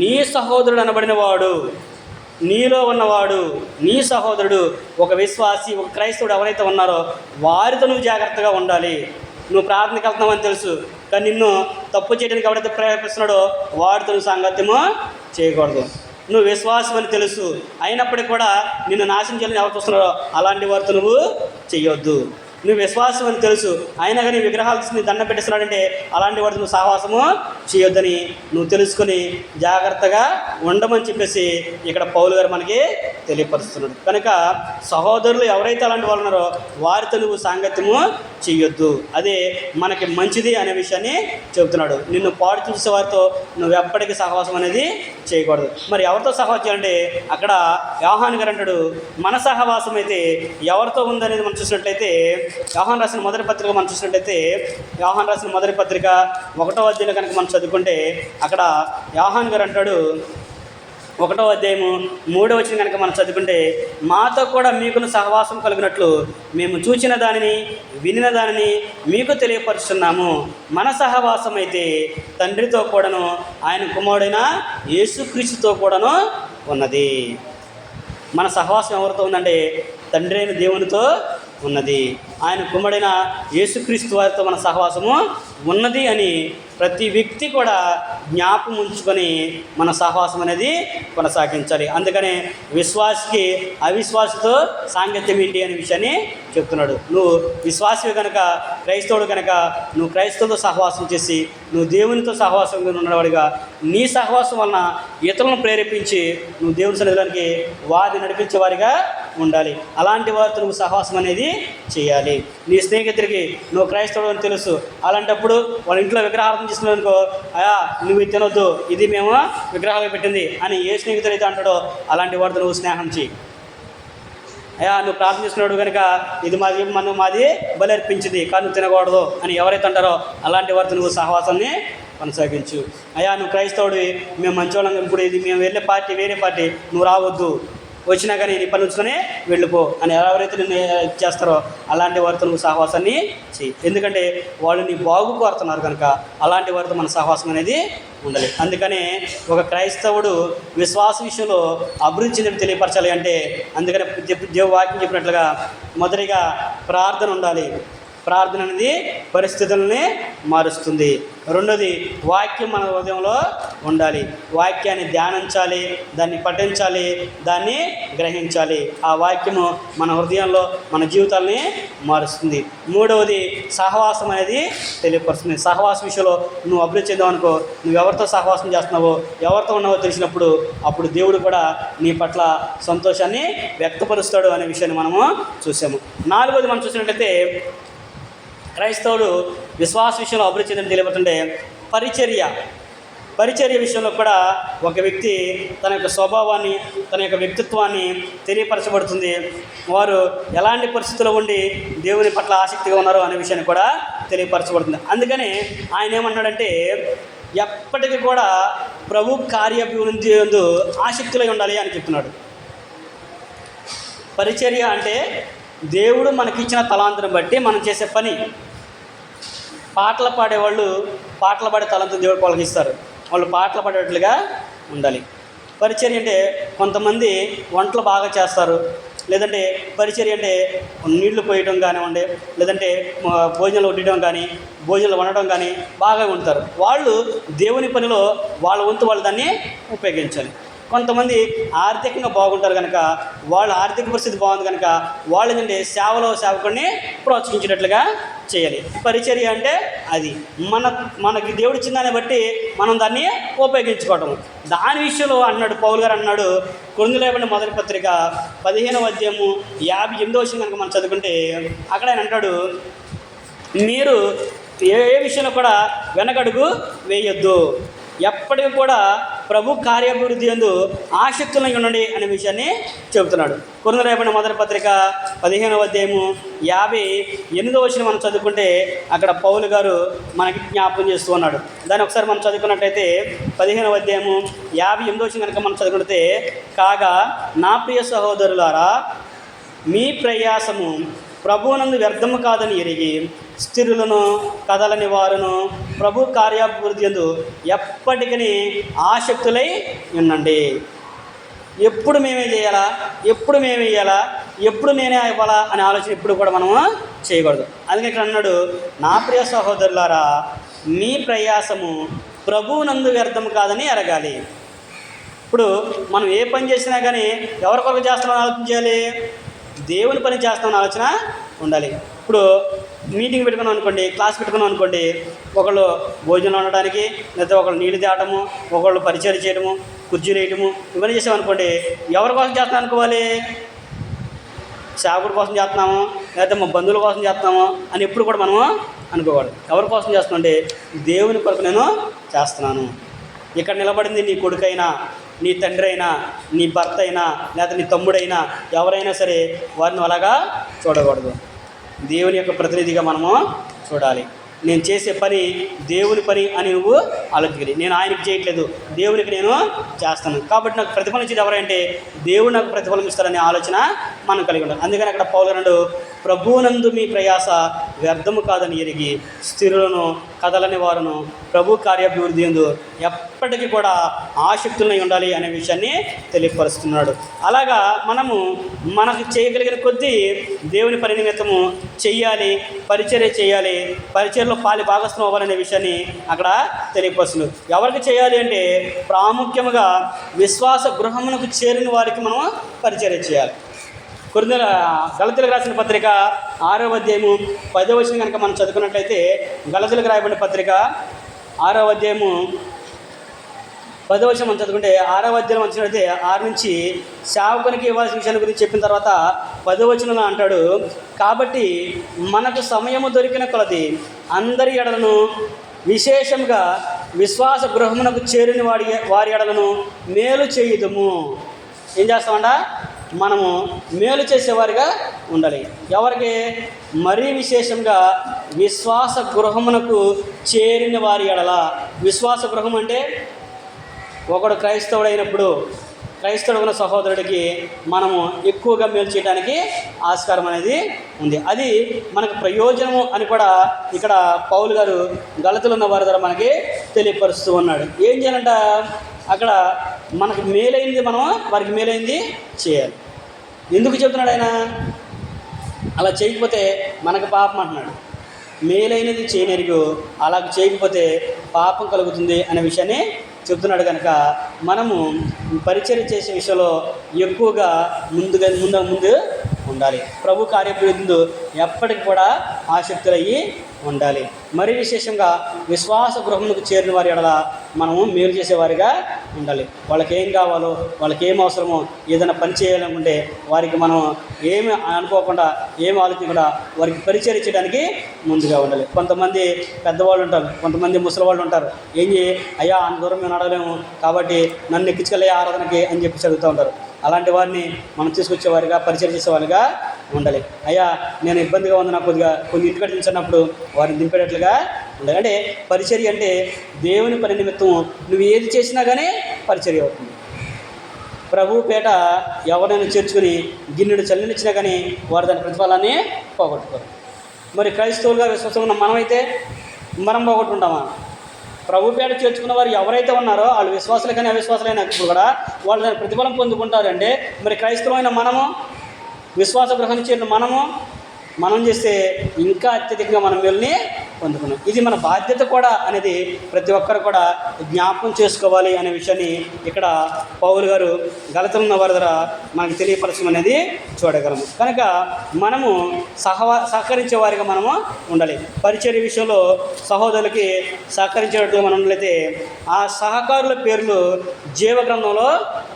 S1: నీ సహోదరుడు అనబడిన వాడు, నీలో ఉన్నవాడు, నీ సహోదరుడు, ఒక విశ్వాసి, ఒక క్రైస్తవుడు ఎవరైతే ఉన్నారో వారితో నువ్వు జాగ్రత్తగా ఉండాలి. నువ్వు ప్రార్థనకి వెళ్తున్నావని తెలుసు, కానీ నిన్ను తప్పు చేయడానికి ఎవరైతే ప్రేరేపిస్తున్నాడో వాడితో నువ్వు సాంగత్యము చేయకూడదు. నువ్వు విశ్వాసం అని తెలుసు, అయినప్పటికీ కూడా నిన్ను నాశనం చేయాలని ఎవరు చూస్తున్నారో అలాంటి వారితో నువ్వు చెయ్యొద్దు. నువ్వు విశ్వాసం అని తెలుసు, అయినా కానీ విగ్రహాలు తీసుకుని దండం పెట్టిస్తున్నాడంటే అలాంటి వాడితో నువ్వు సహవాసము చేయొద్దని నువ్వు తెలుసుకొని జాగ్రత్తగా ఉండమని చెప్పేసి ఇక్కడ పౌలు గారు మనకి తెలియపరుస్తున్నాడు. కనుక సహోదరులు ఎవరైతే అలాంటి వాళ్ళు ఉన్నారో వారితో నువ్వు సాంగత్యము చెయ్యొద్దు, అదే మనకి మంచిది అనే విషయాన్ని చెబుతున్నాడు. నిన్ను పాడు చూసే వారితో నువ్వు ఎప్పటికీ సహవాసం అనేది చేయకూడదు. మరి ఎవరితో సహవాసం చేయాలంటే అక్కడ యోహాను గారు అంటాడు, మన సహవాసం అయితే ఎవరితో ఉందనేది మనం చూసినట్లయితే యోహాను రాసిన మొదటి పత్రిక మనం చూసినట్లయితే యోహాను రాసిన మొదటి పత్రిక 1వ అధ్యాయంలో కనుక మనం చదువుకుంటే అక్కడ యోహాను గారు అంటాడు, 1వ అధ్యాయము 3వ వచనం కనుక మనం చదువుకుంటే, మాతో కూడా మీకును సహవాసం కలిగినట్లు మేము చూచిన దానిని వినిన దానిని మీకు తెలియపరుస్తున్నాము. మన సహవాసం అయితే తండ్రితో కూడాను ఆయన కుమారుడైన యేసుక్రీస్తుతో కూడాను ఉన్నది. మన సహవాసం ఎవరితో ఉందంటే తండ్రి అయిన దేవునితో ఉన్నది, ఆయన కుమారుడైన యేసుక్రీస్తు వారితో మన సహవాసము ఉన్నది అని ప్రతి వ్యక్తి కూడా జ్ఞాపకం ఉంచుకొని మన సహవాసం అనేది కొనసాగించాలి. అందుకనే విశ్వాసికి అవిశ్వాసతో సాంగత్యం ఏంటి అనే విషయాన్ని చెప్తున్నాడు. నువ్వు విశ్వాసివి కనుక, క్రైస్తవుడు కనుక నువ్వు క్రైస్తవులతో సహవాసం చేసి నువ్వు దేవునితో సహవాసంగా ఉన్నవాడిగా నీ సహవాసం వలన ఇతరులను ప్రేరేపించి నువ్వు దేవుని సన్నిధిలోనికి వారిని నడిపించే వారిగా ఉండాలి. అలాంటి వారితో నువ్వు సహవాసం అనేది చేయాలి. నీ స్నేహితుడికి నువ్వు క్రైస్తవుడు అని తెలుసు, అలాంటప్పుడు వాళ్ళ ఇంట్లో విగ్రహార్థం చేస్తున్నావు అనుకో, అయా నువ్వు ఇది తినొద్దు, ఇది మేము విగ్రహాలు పెట్టింది అని ఏ స్నేహితుడు అయితే అంటాడో అలాంటి వారితో నువ్వు స్నేహం చేయి. అయ్యా నువ్వు ప్రార్థన చేస్తున్నాడు కనుక ఇది మాది బలి అర్పించింది కానీ నువ్వు తినకూడదు అని ఎవరైతే అంటారో అలాంటి వారితో నువ్వు సహవాసాన్ని కొనసాగించు. అయ్యా నువ్వు క్రైస్తవుడివి, మేము మంచివాళ్ళం, ఇప్పుడు ఇది మేము వెళ్ళే పార్టీ వేరే పార్టీ, నువ్వు రావద్దు, వచ్చినా కానీ నీ పని ఉంచుకొని వెళ్ళిపో అని ఎవరైతే నిన్ను చేస్తారో అలాంటి వారితో నువ్వు సహవాసాన్ని చెయ్యి. ఎందుకంటే వాళ్ళు నీ బాగు కోరుతున్నారు కనుక అలాంటి వారితో మన సహవాసం అనేది ఉండాలి. అందుకనే ఒక క్రైస్తవుడు విశ్వాస విషయంలో అభివృద్ధి చెందని తెలియపరచాలి అంటే అందుకనే దేవ వాక్యం చెప్పినట్లుగా మొదటిగా ప్రార్థన ఉండాలి. ప్రార్థన అనేది పరిస్థితులని మారుస్తుంది. రెండోది వాక్యం మన హృదయంలో ఉండాలి. వాక్యాన్ని ధ్యానించాలి, దాన్ని పఠించాలి, దాన్ని గ్రహించాలి. ఆ వాక్యము మన హృదయంలో మన జీవితాలని మారుస్తుంది. మూడవది సహవాసం అనేది తెలియపరుస్తుంది. సహవాస విషయంలో నువ్వు అభివృద్ధి చెందావు అనుకో, నువ్వు ఎవరితో సహవాసం చేస్తున్నావో ఎవరితో ఉన్నావో తెలిసినప్పుడు అప్పుడు దేవుడు కూడా నీ పట్ల సంతోషాన్ని వ్యక్తపరుస్తాడు అనే విషయాన్ని మనము చూసాము. నాలుగవది మనం చూసినట్లయితే క్రైస్తవుడు విశ్వాస విషయంలో అభివృద్ధి చెందని తెలియబడుతుంటే పరిచర్య విషయంలో కూడా ఒక వ్యక్తి తన యొక్క స్వభావాన్ని, తన యొక్క వ్యక్తిత్వాన్ని తెలియపరచబడుతుంది. వారు ఎలాంటి పరిస్థితుల్లో ఉండి దేవుని పట్ల ఆసక్తిగా ఉన్నారో అనే విషయాన్ని కూడా తెలియపరచబడుతుంది. అందుకని ఆయన ఏమన్నాడంటే ఎప్పటికీ కూడా ప్రభు కార్యాభివృద్ధి యందు ఆసక్తిలో ఉండాలి అని చెప్తున్నాడు. పరిచర్య అంటే దేవుడు మనకిచ్చిన తలాంతరం బట్టి మనం చేసే పని. పాటలు పాడేవాళ్ళు పాటలు పాడే తలంతో దేవుడు వాళ్ళకి ఇస్తారు. వాళ్ళు పాటలు పాడేటట్లుగా ఉండాలి. పరిచర్య అంటే కొంతమంది వంటలు బాగా చేస్తారు, లేదంటే పరిచర్య అంటే నీళ్లు పోయడం కానివ్వండి, లేదంటే భోజనాలు వండడం కానీ భోజనాలు వండడం కానీ బాగా ఉంటారు. వాళ్ళు దేవుని పనిలో వాళ్ళ వంతు వాళ్ళు దాన్ని ఉపయోగించాలి. కొంతమంది ఆర్థికంగా బాగుంటారు కనుక, వాళ్ళ ఆర్థిక పరిస్థితి బాగుంది కనుక వాళ్ళు ఏంటంటే సేవకుడిని ప్రోత్సహించేటట్లుగా చేయాలి. పరిచర్య అంటే అది మనకి దేవుడు ఇచ్చిన దాన్ని బట్టి మనం దాన్ని ఉపయోగించుకోవటం. దాని విషయంలో అన్నాడు పౌలు గారు అన్నాడు, కొరింథీయులకు మొదటి పత్రిక 15వ అధ్యాయము 58వ వచనం కనుక మనం చదువుకుంటే అక్కడ ఆయన అంటాడు, మీరు ఏ విషయంలో కూడా వెనకడుగు వేయొద్దు, ఎప్పటికీ కూడా ప్రభు కార్యాభివృద్ధి యందు ఆసక్తులై ఉండండి అనే విషయాన్ని చెబుతున్నాడు. కొరింథీయులకు మొదటి పత్రిక 15వ అధ్యాయము 58వ వచనం మనం చదువుకుంటే అక్కడ పౌలు గారు మనకి జ్ఞాపకం చేస్తూ ఉన్నాడు. దాన్ని ఒకసారి మనం చదువుకున్నట్టయితే 15వ అధ్యాయము 58వ వచనం కనుక మనం చదువుకుంటే, కాగా నా ప్రియ సహోదరులారా, మీ ప్రయాసము ప్రభువునందు వ్యర్థము కాదని ఎరిగి స్థిరులను కదలని వారును ప్రభు కార్యాభివృద్ధి యందు ఎప్పటికీ ఆసక్తులై ఉండండి. ఎప్పుడు మేమే చేయాలా, ఎప్పుడు మేమే ఇవ్వాలా, ఎప్పుడు నేనే ఇవ్వాలా అనే ఆలోచన ఎప్పుడు కూడా మనము చేయకూడదు. అందుకే ఇక్కడ అన్నాడు, నా ప్రియ సహోదరులారా, మీ ప్రయాసము ప్రభువునందు వ్యర్థం కాదని ఎరగాలి. ఇప్పుడు మనం ఏ పని చేసినా కానీ ఎవరి కొరకు చేస్తామని ఆలోచించాలి, దేవుని పని చేస్తామని ఆలోచన ఉండాలి. ఇప్పుడు మీటింగ్ పెట్టుకున్నాం అనుకోండి, క్లాస్ పెట్టుకున్నాం అనుకోండి, ఒకళ్ళు భోజనం వండడానికి, లేకపోతే ఒకళ్ళు నీళ్ళు తేవటము, ఒకళ్ళు పరిచయం చేయడము, కుర్చీలు వేయటము, ఇవన్నీ చేసామనుకోండి, ఎవరి కోసం చేస్తున్నాం అనుకోవాలి, సేవకుడి కోసం చేస్తున్నాము లేకపోతే మా బంధువుల కోసం చేస్తున్నాము అని ఎప్పుడు కూడా మనము అనుకోకూడదు. ఎవరి కోసం చేస్తున్నామంటే దేవుని కొరకు నేను చేస్తున్నాను. ఇక్కడ నిలబడింది నీ కొడుకైనా, నీ తండ్రి అయినా, నీ భర్త అయినా, లేకపోతే నీ తమ్ముడైనా, ఎవరైనా సరే వారిని అలాగా చూడకూడదు. దేవుని యొక్క ప్రతినిధిగా మనము చూడాలి. నేను చేసే పని దేవుని పని అని నువ్వు ఆలోచించాలి. నేను ఆయనకి చేయట్లేదు, దేవునికి నేను చేస్తాను, కాబట్టి నాకు ప్రతిఫలం ఇచ్చేది ఎవరంటే దేవుడు నాకు ప్రతిఫలం ఇస్తారనే ఆలోచన మనం కలిగి ఉండాలి. అందుకని అక్కడ పౌలు గారు ప్రభువునందు మీ ప్రయాస వ్యర్థము కాదని ఎరిగి స్థిరులను కదలని వారును ప్రభు కార్యాభివృద్ధి యందు ఎప్పటికీ కూడా ఆసక్తులై ఉండాలి అనే విషయాన్ని తెలియపరుస్తున్నాడు. అలాగా మనకు చేయగలిగిన కొద్దీ దేవుని పని నిమిత్తము చెయ్యాలి, పరిచర్య చేయాలి, పరిచర్యలో పాలి భాగస్థం అవ్వాలనే విషయాన్ని అక్కడ తెలియపరుస్తుంది. ఎవరికి చేయాలి అంటే ప్రాముఖ్యంగా విశ్వాస గృహమునకు చేరిన వారికి మనం పరిచర్య చేయాలి. గలతీయులకు రాసిన పత్రిక 6వ అధ్యాయము 10వ వచనం కనుక మనం చదువుకున్నట్లయితే, గలతీయులకు రాయబడిన పత్రిక 6వ అధ్యాయము 10వ వచనం మనం చదువుకుంటే, 6వ అధ్యాయం మనం చూసినట్లయితే 6 నుంచి సేవకునికి ఇవ్వాల్సిన విషయాల గురించి చెప్పిన తర్వాత 10వ వచనంలో అంటాడు, కాబట్టి మనకు సమయము దొరికిన కొలది అందరి ఎడలను విశేషంగా విశ్వాస గృహమునకు చేరిన వారి ఎడలను మేలు చేయుదుము. ఏం చేస్తామంట, మనము మేలు చేసేవారిగా ఉండాలి. ఎవరికి? మరీ విశేషంగా విశ్వాస గృహమునకు చేరిన వారి ఎడల. విశ్వాస గృహం అంటే ఒకడు క్రైస్తవుడైనప్పుడు క్రైస్తవుడు ఉన్న సహోదరుడికి మనము ఎక్కువగా మేలు చేయడానికి ఆస్కారం అనేది ఉంది. అది మనకు ప్రయోజనము అని కూడా ఇక్కడ పౌలు గారు గలతీయులో ఉన్న వారి ద్వారా మనకి తెలియపరుస్తూ ఉన్నాడు. ఏం చేయాలంట, అక్కడ మనకు మేలైంది మనం వారికి మేలైంది చేయాలి. ఎందుకు చెబుతున్నాడు ఆయన? అలా చేయకపోతే మనకు పాపం అంటున్నాడు. మేలైనది చేయనెరుగు అలా చేయకపోతే పాపం కలుగుతుంది అనే విషయాన్ని చెబుతున్నాడు. కనుక మనము పరిచర్య చేసే విషయంలో ఎక్కువగా ముందు ఉండాలి. ప్రభు కార్యప్రతినిధులు ఎప్పటికి కూడా ఆసక్తులయ్యి ఉండాలి. మరి విశేషంగా విశ్వాస గృహములకు చేరిన వారి ఎడల మనము మేలు చేసేవారిగా ఉండాలి. వాళ్ళకి ఏం కావాలో, వాళ్ళకి ఏం అవసరమో, ఏదైనా పని చేయాలనుకుంటే వారికి మనం ఏమి అనుకోకుండా ఏమి ఆలోచించకుండా వారికి పరిచర్య చేయడానికి ముందుగా ఉండాలి. కొంతమంది పెద్దవాళ్ళు ఉంటారు, కొంతమంది ముసలి వాళ్ళు ఉంటారు. అయ్యా అంత దూరం మేము నడవలేము కాబట్టి నన్ను ఎక్కించుకెళ్ళే ఆరాధనకి అని చెప్పి చదువుతూ ఉంటారు. అలాంటి వారిని మనం తీసుకొచ్చేవారిగా పరిచయం చేసేవారిగా ఉండాలి. అయ్యా నేను ఇబ్బందిగా ఉంది, నాకు కొద్దిగా కొన్ని ఇంటికాడ దించినప్పుడు వారిని దింపేటట్లుగా ఉండాలి. అంటే పరిచర్య అంటే దేవుని పని నిమిత్తం నువ్వు ఏది చేసినా కానీ పరిచర్య అవుతుంది. ప్రభు పేట ఎవరైనా చేర్చుకుని గిన్నెడు చల్లినిచ్చినా కానీ వారు దాని ప్రతిఫలాన్ని పోగొట్టుకోరు. మరి క్రైస్తవులుగా విశ్వాసం ఉన్న మనమైతే మనం పోగొట్టుకుంటామా? ప్రభు పేడ చేర్చుకున్న వారు ఎవరైతే ఉన్నారో వాళ్ళు విశ్వాసులు కానీ అవిశ్వాసులైనప్పుడు కూడా వాళ్ళు దాని ప్రతిఫలం పొందుకుంటారు. అంటే మరి క్రైస్తవమైన మనము, విశ్వాస గ్రహం చేరిన మనం చేస్తే ఇంకా అత్యధికంగా మనం వీళ్ళని పొందుకున్నాం. ఇది మన బాధ్యత కూడా అనేది ప్రతి ఒక్కరు కూడా జ్ఞాపకం చేసుకోవాలి అనే విషయాన్ని ఇక్కడ పౌలు గారు గలతీయులకు ఉన్న వారి ద్వారా మనకు తెలియపరచడం అనేది చూడగలము. కనుక మనము సహకరించే వారిగా మనము ఉండాలి. పరిచర్య విషయంలో సహోదరులకి సహకరించేటట్టుగా మనం ఉన్నట్లయితే ఆ సహకారుల పేర్లు జీవగ్రంథంలో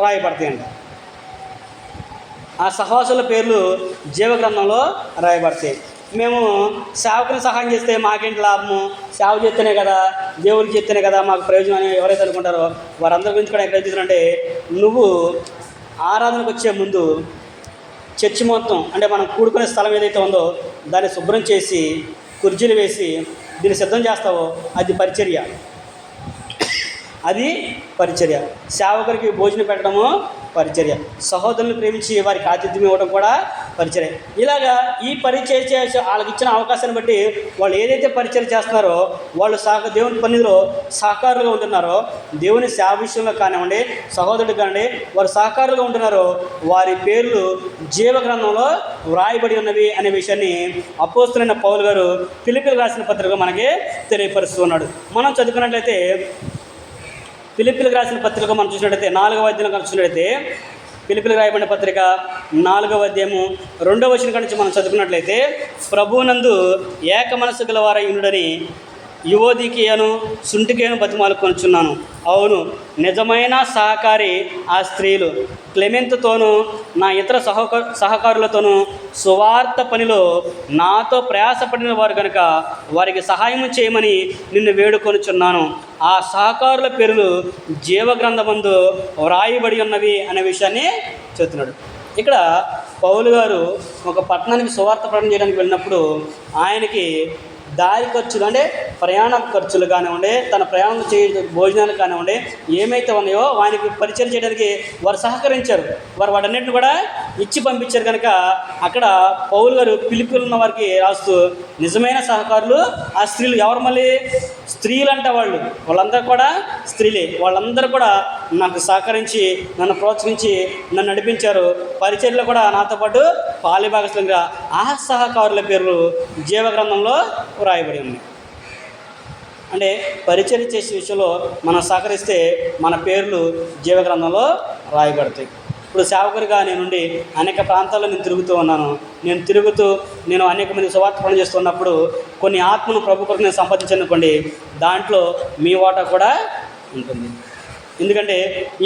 S1: రాయబడతాయండి. ఆ సహవాసుల పేర్లు జీవగ్రంథంలో రాయబడతాయి. మేము సేవకుని సహాయం చేస్తే మాకేంటి లాభము, సేవ చేస్తేనే కదా, దేవుడికి చేస్తేనే కదా మాకు ప్రయోజనం అని ఎవరైతే అనుకుంటారో వారందరి గురించి కూడా ఎక్కడ చెప్తున్నారంటే, నువ్వు ఆరాధనకు వచ్చే ముందు చర్చి మొత్తం అంటే మనం కూడుకునే స్థలం ఏదైతే ఉందో దాన్ని శుభ్రం చేసి కుర్చీలు వేసి దీన్ని సిద్ధం చేస్తావో అది పరిచర్య. అది పరిచర్య. సేవకుడికి భోజనం పెట్టడము పరిచర్య. సహోదరులను ప్రేమించి వారికి ఆతిథ్యం ఇవ్వడం కూడా పరిచర్య. ఇలాగా ఈ పరిచర్య చేసే వాళ్ళకి ఇచ్చిన అవకాశాన్ని బట్టి వాళ్ళు ఏదైతే పరిచర్య చేస్తున్నారో వాళ్ళు దేవుని పనిలో సహకారులుగా ఉంటున్నారో, దేవుని సేవ విషయంలో కానివ్వండి, సహోదరుడు కానివ్వండి, వారు సహకారులుగా ఉంటున్నారో వారి పేర్లు జీవగ్రంథంలో వ్రాయబడి ఉన్నవి అనే విషయాన్ని అపోస్తలుడైన పౌలు గారు ఫిలిప్పీయులకు రాసిన పత్రిక మనకి తెలియపరుస్తూ ఉన్నాడు. మనం చదువుకున్నట్లయితే ఫిలిప్పీయులకు రాసిన పత్రిక మనం చూసినట్లయితే 4వ అధ్యాయం చూసినట్లయితే ఫిలిప్పీయులకు రాయబడిన పత్రిక 4వ అధ్యాయము 2వ వచనం నుంచి మనం చదువుకున్నట్లయితే, ప్రభువునందు ఏక మనసు గలవారై ఉండుడని యువోదికీయను సుంటికేను బతిమాలు కొనుచున్నాను. అవును, నిజమైన సహకారి ఆ స్త్రీలు క్లెమెంతుతోనూ నా ఇతర సహకారులతోనూ సువార్త పనిలో నాతో ప్రయాసపడిన వారు కనుక వారికి సహాయం చేయమని నిన్ను వేడుకొనుచున్నాను. ఆ సహకారుల పేర్లు జీవగ్రంథమందు వ్రాయబడి ఉన్నవి అనే విషయాన్ని చెప్తున్నాడు. ఇక్కడ పౌలు గారు ఒక పట్టణానికి సువార్త ప్రకటన చేయడానికి వెళ్ళినప్పుడు ఆయనకి దారి ఖర్చులు అంటే ప్రయాణ ఖర్చులు కానివ్వండి, తన ప్రయాణం భోజనాలు కానివ్వండి, ఏమైతే ఉన్నాయో వానికి పరిచయం చేయడానికి వారు సహకరించారు. వారు వాటన్నిటిని కూడా ఇచ్చి పంపించారు. కనుక అక్కడ పౌలు గారు ఫిలిప్పీయుల్లో ఉన్న వారికి రాస్తూ నిజమైన సహకారులు ఆ స్త్రీలు. ఎవరు మళ్ళీ స్త్రీలు అంట వాళ్ళందరూ కూడా స్త్రీలే. వాళ్ళందరూ కూడా నాకు సహకరించి నన్ను ప్రోత్సహించి నన్ను నడిపించారు. పరిచర్యలో కూడా నాతో పాటు పాలిభాగస్వామిగా ఆ సహకారుల పేర్లు జీవగ్రంథంలో వ్రాయబడి ఉంది. అంటే పరిచర్య చేసే విషయంలో మనం సహకరిస్తే మన పేర్లు జీవగ్రంథంలో రాయబడతాయి. ఇప్పుడు సేవకుడిగా నేనుండి అనేక ప్రాంతాల్లో నేను తిరుగుతూ ఉన్నాను. నేను అనేక మంది సువార్త పని చేస్తున్నప్పుడు కొన్ని ఆత్మను ప్రభు కొరకు నేను సంపాదించానుకోండి, దాంట్లో మీ వాటా కూడా ఉంటుంది. ఎందుకంటే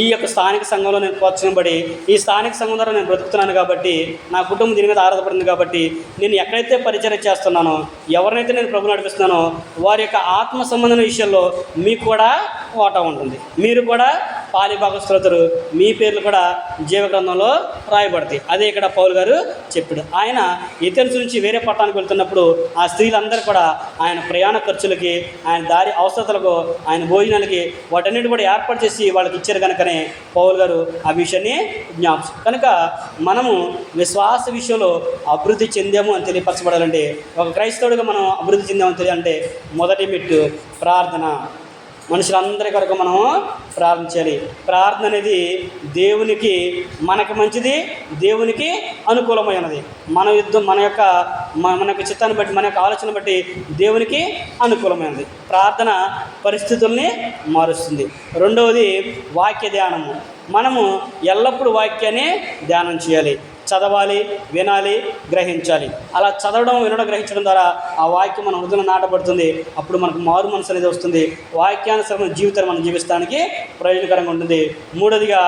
S1: ఈ యొక్క స్థానిక సంఘంలో నేను ప్రోత్సాహపడి ఈ స్థానిక సంఘం ద్వారా నేను బ్రతుకుతున్నాను కాబట్టి, నా కుటుంబం దీని మీద ఆధారపడింది కాబట్టి, నేను ఎక్కడైతే పరిచర్య చేస్తున్నానో, ఎవరినైతే నేను ప్రభు నడిపిస్తున్నానో వారి యొక్క ఆత్మ సంబంధమైన విషయంలో మీకు కూడా వాటా ఉంటుంది. మీరు కూడా పాలిభాగస్తులవుతారు. మీ పేర్లు కూడా జీవగ్రంథంలో రాయబడతాయి. అదే ఇక్కడ పౌలు గారు చెప్పాడు. ఆయన ఇతరుల నుంచి వేరే పట్టణానికి వెళ్తున్నప్పుడు ఆ స్త్రీలందరూ కూడా ఆయన ప్రయాణ ఖర్చులకి, ఆయన దారి అవసరతలకు, ఆయన భోజనాలకి వాటన్నిటి కూడా ఏర్పాటు చేసి వాళ్ళకి ఇచ్చారు. కనుకనే పౌలు గారు ఆ విషయాన్ని జ్ఞాపకం. కనుక మనము విశ్వాస విషయంలో అభివృద్ధి చెందాము అని తెలియపరచబడాలంటే, ఒక క్రైస్తవుడిగా మనం అభివృద్ధి చెందామని తెలియాలంటే మొదటి మెట్టు ప్రార్థన. మనుషులందరి కొరకు మనము ప్రార్థించాలి. ప్రార్థన అనేది దేవునికి మనకు మంచిది, దేవునికి అనుకూలమైనది. మన యొక్క చిత్తాన్ని బట్టి, మన యొక్క ఆలోచన బట్టి దేవునికి అనుకూలమైనది. ప్రార్థన పరిస్థితుల్ని మారుస్తుంది. రెండవది వాక్య ధ్యానము. మనము ఎల్లప్పుడూ వాక్యాన్ని ధ్యానం చేయాలి. చదవాలి, వినాలి, గ్రహించాలి. అలా చదవడం, వినడం, గ్రహించడం ద్వారా ఆ వాక్యం మన హృదయంలో నాటబడుతుంది. అప్పుడు మనకు మారు మనసు అనేది వస్తుంది. వాక్యానుసరమైన జీవితాన్ని మనం జీవిస్తానికి ప్రయోజనకరంగా ఉంటుంది. మూడోదిగా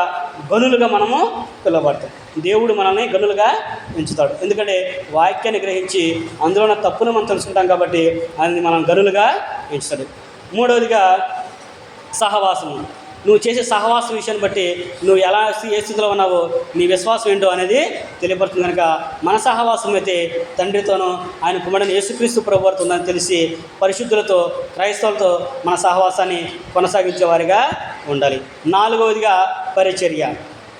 S1: గనులుగా మనము పిలువబడతాం. దేవుడు మనల్ని గనులుగా ఎంచుతాడు. ఎందుకంటే వాక్యాన్ని గ్రహించి అందులో ఉన్న తప్పును మనం తెలుసుకుంటాం కాబట్టి అది మనం గనులుగా ఎంచుతాడు. మూడవదిగా సహవాసము. నువ్వు చేసే సహవాసం విషయాన్ని బట్టి నువ్వు ఏ స్థితిలో ఉన్నావో నీ విశ్వాసం ఏంటో అనేది తెలియపడుతుంది. కనుక మన సహవాసం అయితే తండ్రితోనూ ఆయన కుమారుడైన యేసుక్రీస్తు ప్రభువుతో ఉందని తెలిసి పరిశుద్ధులతో, క్రైస్తవులతో మన సహవాసాన్ని కొనసాగించేవారిగా ఉండాలి. నాలుగవదిగా పరిచర్య.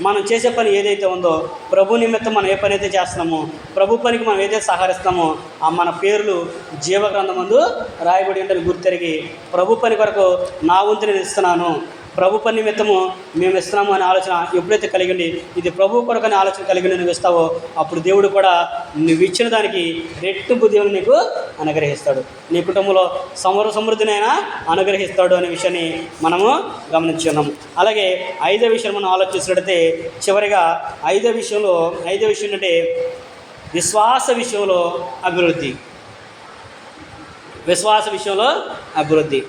S1: మనం చేసే పని ఏదైతే ఉందో, ప్రభు నిమిత్తం మనం ఏ పని అయితే చేస్తున్నామో, ప్రభు పనికి మనం ఏదైతే సహకరిస్తామో ఆ మన పేర్లు జీవగ్రంథమందు రాయబడి ఉంటే గుర్తెరిగి ప్రభు పని కొరకు నా వంతు నేను ఇస్తున్నాను, ప్రభు పని నిమిత్తము మేము ఇస్తున్నాము అనే ఆలోచన ఎప్పుడైతే కలిగింది, ఇది ప్రభు కొరకు అనే ఆలోచన కలిగి నువ్వు ఇస్తావో అప్పుడు దేవుడు కూడా నువ్వు ఇచ్చిన దానికి రెట్టింపు దేవుని నీకు అనుగ్రహిస్తాడు. నీ కుటుంబంలో సమృద్ధినైనా అనుగ్రహిస్తాడు అనే విషయాన్ని మనము గమనించున్నాము. అలాగే 5వ విషయం మనం ఆలోచించినట్టయితే, చివరిగా 5వ విషయం అంటే విశ్వాస విషయంలో అభివృద్ధి. విశ్వాస విషయంలో అభివృద్ధి.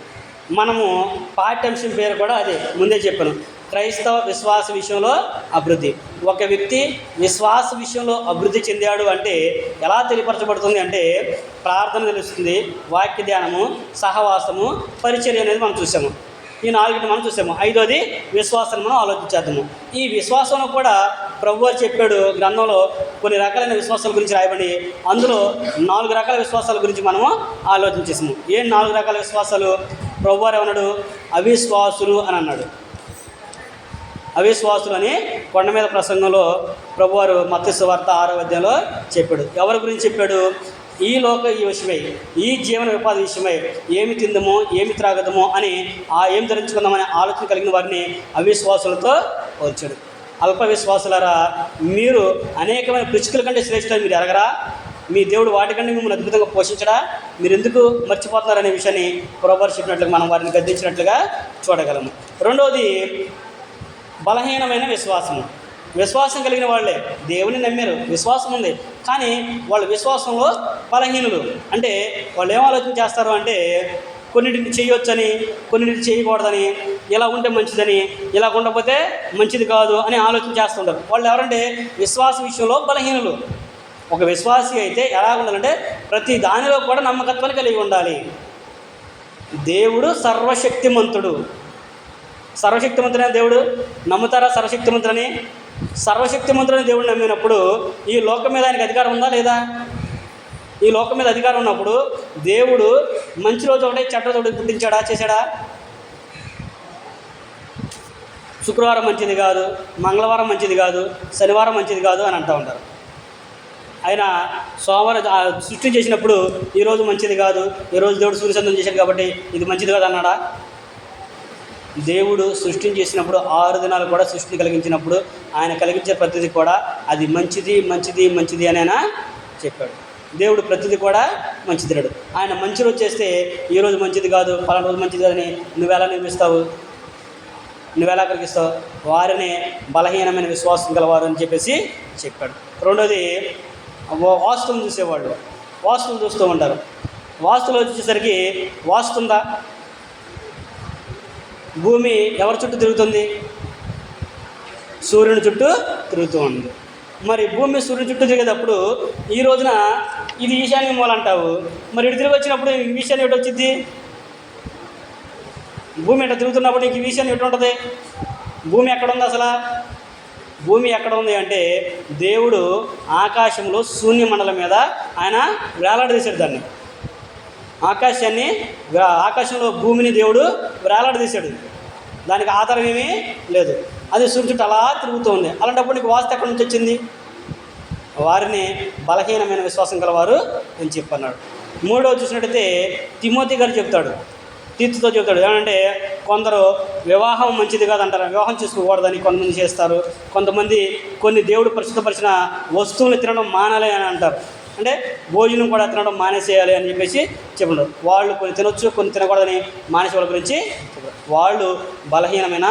S1: మనము పాఠ్యాంశం పేరు కూడా అదే, ముందే చెప్పాను, క్రైస్తవ విశ్వాస విషయంలో అభివృద్ధి. ఒక వ్యక్తి విశ్వాస విషయంలో అభివృద్ధి చెందాడు అంటే ఎలా తెలియపరచబడుతుంది అంటే, ప్రార్థన తెలుస్తుంది, వాక్య ధ్యానము, సహవాసము, పరిచర్య అనేది మనం చూసాము. ఈ 4 మనం చూసాము. 5వది విశ్వాసాన్ని మనం ఆలోచించేద్దాము. ఈ విశ్వాసంలో కూడా ప్రభువు చెప్పాడు గ్రంథంలో కొన్ని రకాలైన విశ్వాసాల గురించి రాయబడి, అందులో 4 రకాల విశ్వాసాల గురించి మనము ఆలోచించేసాము. ఏం 4 రకాల విశ్వాసాలు? ప్రభువారు ఏమన్నాడు? అవిశ్వాసులు అని అన్నాడు. అవిశ్వాసులు అని కొండ మీద ప్రసంగంలో ప్రభువారు మత్తయి సువార్త 6వ అధ్యాయంలో చెప్పాడు. ఎవరి గురించి చెప్పాడు? ఈ విషయమై, ఈ జీవన ఉపాధి విషయమై, ఏమి తిందమో ఏమి త్రాగదమో అని ఏం ధరించుకుందామనే ఆలోచన కలిగిన వారిని అవిశ్వాసులతో పోల్చాడు. అల్ప విశ్వాసులారా, మీరు అనేకమైన పిచ్చుకల కంటే శ్రేష్ఠులని మీరు ఎరగరా? మీ దేవుడు వాటికంటే మిమ్మల్ని అద్భుతంగా పోషించడా? మీరు ఎందుకు మర్చిపోతున్నారనే విషయాన్ని ప్రభువారు చెప్పినట్లుగా మనం వారిని గద్దించినట్లుగా చూడగలము. 2వది బలహీనమైన విశ్వాసము. విశ్వాసం కలిగిన వాళ్ళే దేవుని నమ్మారు, విశ్వాసం ఉంది, కానీ వాళ్ళ విశ్వాసంలో బలహీనులు. అంటే వాళ్ళు ఏం ఆలోచన చేస్తారు అంటే, కొన్నింటిని చేయొచ్చని, కొన్నింటిని చేయకూడదని, ఇలా ఉంటే మంచిదని, ఇలా ఉండకపోతే మంచిది కాదు అని ఆలోచన చేస్తుంటారు. వాళ్ళు ఎవరంటే విశ్వాస విషయంలో బలహీనులు. ఒక విశ్వాసి అయితే ఎలా ఉండాలంటే ప్రతి దానిలో కూడా నమ్మకత్వాన్ని కలిగి ఉండాలి. దేవుడు సర్వశక్తిమంతుడు. సర్వశక్తిమంతుడైన దేవుడు నమ్ముతారా? సర్వశక్తిమంతుడని దేవుడు నమ్మినప్పుడు ఈ లోకం మీద ఆయనకు అధికారం ఉందా లేదా? ఈ లోకం మీద అధికారం ఉన్నప్పుడు దేవుడు మంచి రోజు ఒకటే చెడ్డ రోజు పుట్టించాడా? చేశాడా? శుక్రవారం మంచిది కాదు, మంగళవారం మంచిది కాదు, శనివారం మంచిది కాదు అని అంటూ ఉంటారు. ఆయన సోమవారం సృష్టి చేసినప్పుడు ఈరోజు మంచిది కాదు, ఈరోజు దేవుడు సూర్యచంద్రం చేశాడు కాబట్టి ఇది మంచిది కాదు అన్నాడా? దేవుడు సృష్టిని చేసినప్పుడు 6 దినాలు కూడా సృష్టిని కలిగించినప్పుడు ఆయన కలిగించే ప్రతిదీ కూడా అది మంచిది మంచిది మంచిది అని ఆయన చెప్పాడు. దేవుడు ప్రతిదీ కూడా మంచిది తినడు. ఆయన మంచి రోజు చేస్తే ఈరోజు మంచిది కాదు, పలానా రోజు మంచిది కాదని నువ్వెలా నిర్మిస్తావు? నువ్వెలా కలిగిస్తావు? వారిని బలహీనమైన విశ్వాసం గలవారు అని చెప్పేసి చెప్పాడు. 2వది వాస్తువులు చూసేవాళ్ళు. వాస్తువులు చూస్తూ ఉంటారు. వాస్తువులు వచ్చేసరికి వాస్తుందా? భూమి ఎవరి చుట్టూ తిరుగుతుంది? సూర్యుని చుట్టూ తిరుగుతూ ఉంది. మరి భూమి సూర్యుని చుట్టూ తిరిగేటప్పుడు ఈ రోజున ఇది ఈశాన్య మూల అంటావు, మరి ఇటు తిరిగి వచ్చినప్పుడు ఈశాన్యం ఎటు వచ్చింది? భూమి ఎట్లా తిరుగుతున్నప్పుడు నీకు ఈశాన్యం ఎటు ఉంటుంది? భూమి ఎక్కడ ఉంది అసలు? భూమి ఎక్కడ ఉంది అంటే దేవుడు ఆకాశంలో శూన్యమండలం మీద ఆయన వేలాడదీశాడు దాన్ని. ఆకాశంలో భూమిని దేవుడు వేలాడదీశాడు. దానికి ఆధారం ఏమీ లేదు. అది సూర్యుడు చుట్టూ అలా తిరుగుతూ ఉంది. అలాంటప్పుడు నీకు వాస్తు ఎక్కడి నుంచి వచ్చింది? వారిని బలహీనమైన విశ్వాసం గలవారు అని చెప్పన్నాడు. 3వది చూసినట్టయితే తిమోతి గారు చెప్తాడు, తీతుతో చెప్తాడు ఏమంటే, కొందరు వివాహం మంచిది కాదంటారు, వివాహం చేసుకోకూడదని కొంతమంది చేస్తారు. కొంతమంది కొన్ని దేవుడు పరిశుద్ధపరిచిన వస్తువులు తినడం మానాలి అని అంటారు. అంటే భోజనం కూడా తినడం మానేసేయాలి అని చెప్పేసి చెప్పారు. వాళ్ళు కొన్ని తినొచ్చు, కొన్ని తినకూడదని మానేసే వాళ్ళ గురించి చెప్పారు. వాళ్ళు బలహీనమైన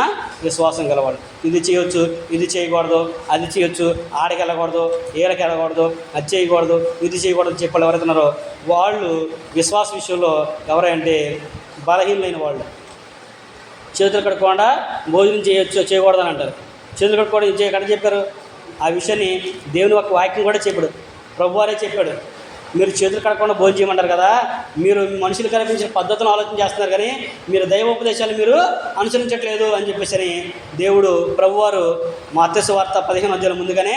S1: విశ్వాసం గలవాళ్ళు. ఇది చేయొచ్చు, ఇది చేయకూడదు, అది చేయొచ్చు, ఆడకి వెళ్ళకూడదు, ఏళ్ళకి వెళ్ళకూడదు, అది చేయకూడదు, ఇది చేయకూడదు చెప్పాలి. ఎవరైతున్నారో వాళ్ళు విశ్వాస విషయంలో ఎవరంటే బలహీనమైన వాళ్ళు. చేతులు కట్టుకోకుండా భోజనం చేయొచ్చు, చేయకూడదు అని అంటారు. చేతులు కట్టుకోవడం ఎక్కడ చెప్పారు? ఆ విషయాన్ని దేవుని యొక్క వాక్యం కూడా చెప్పాడు. ప్రభువారే చెప్పాడు, మీరు చేతులు కడకుండా భోజనం చేయమంటారు కదా, మీరు మనుషులు కల్పించిన పద్ధతులను ఆలోచన చేస్తున్నారు కానీ మీరు దైవోపదేశాలు మీరు అనుసరించట్లేదు అని చెప్పేసి దేవుడు ప్రభువారు మత్తయి సువార్త 15వ అధ్యాయం ముందుగానే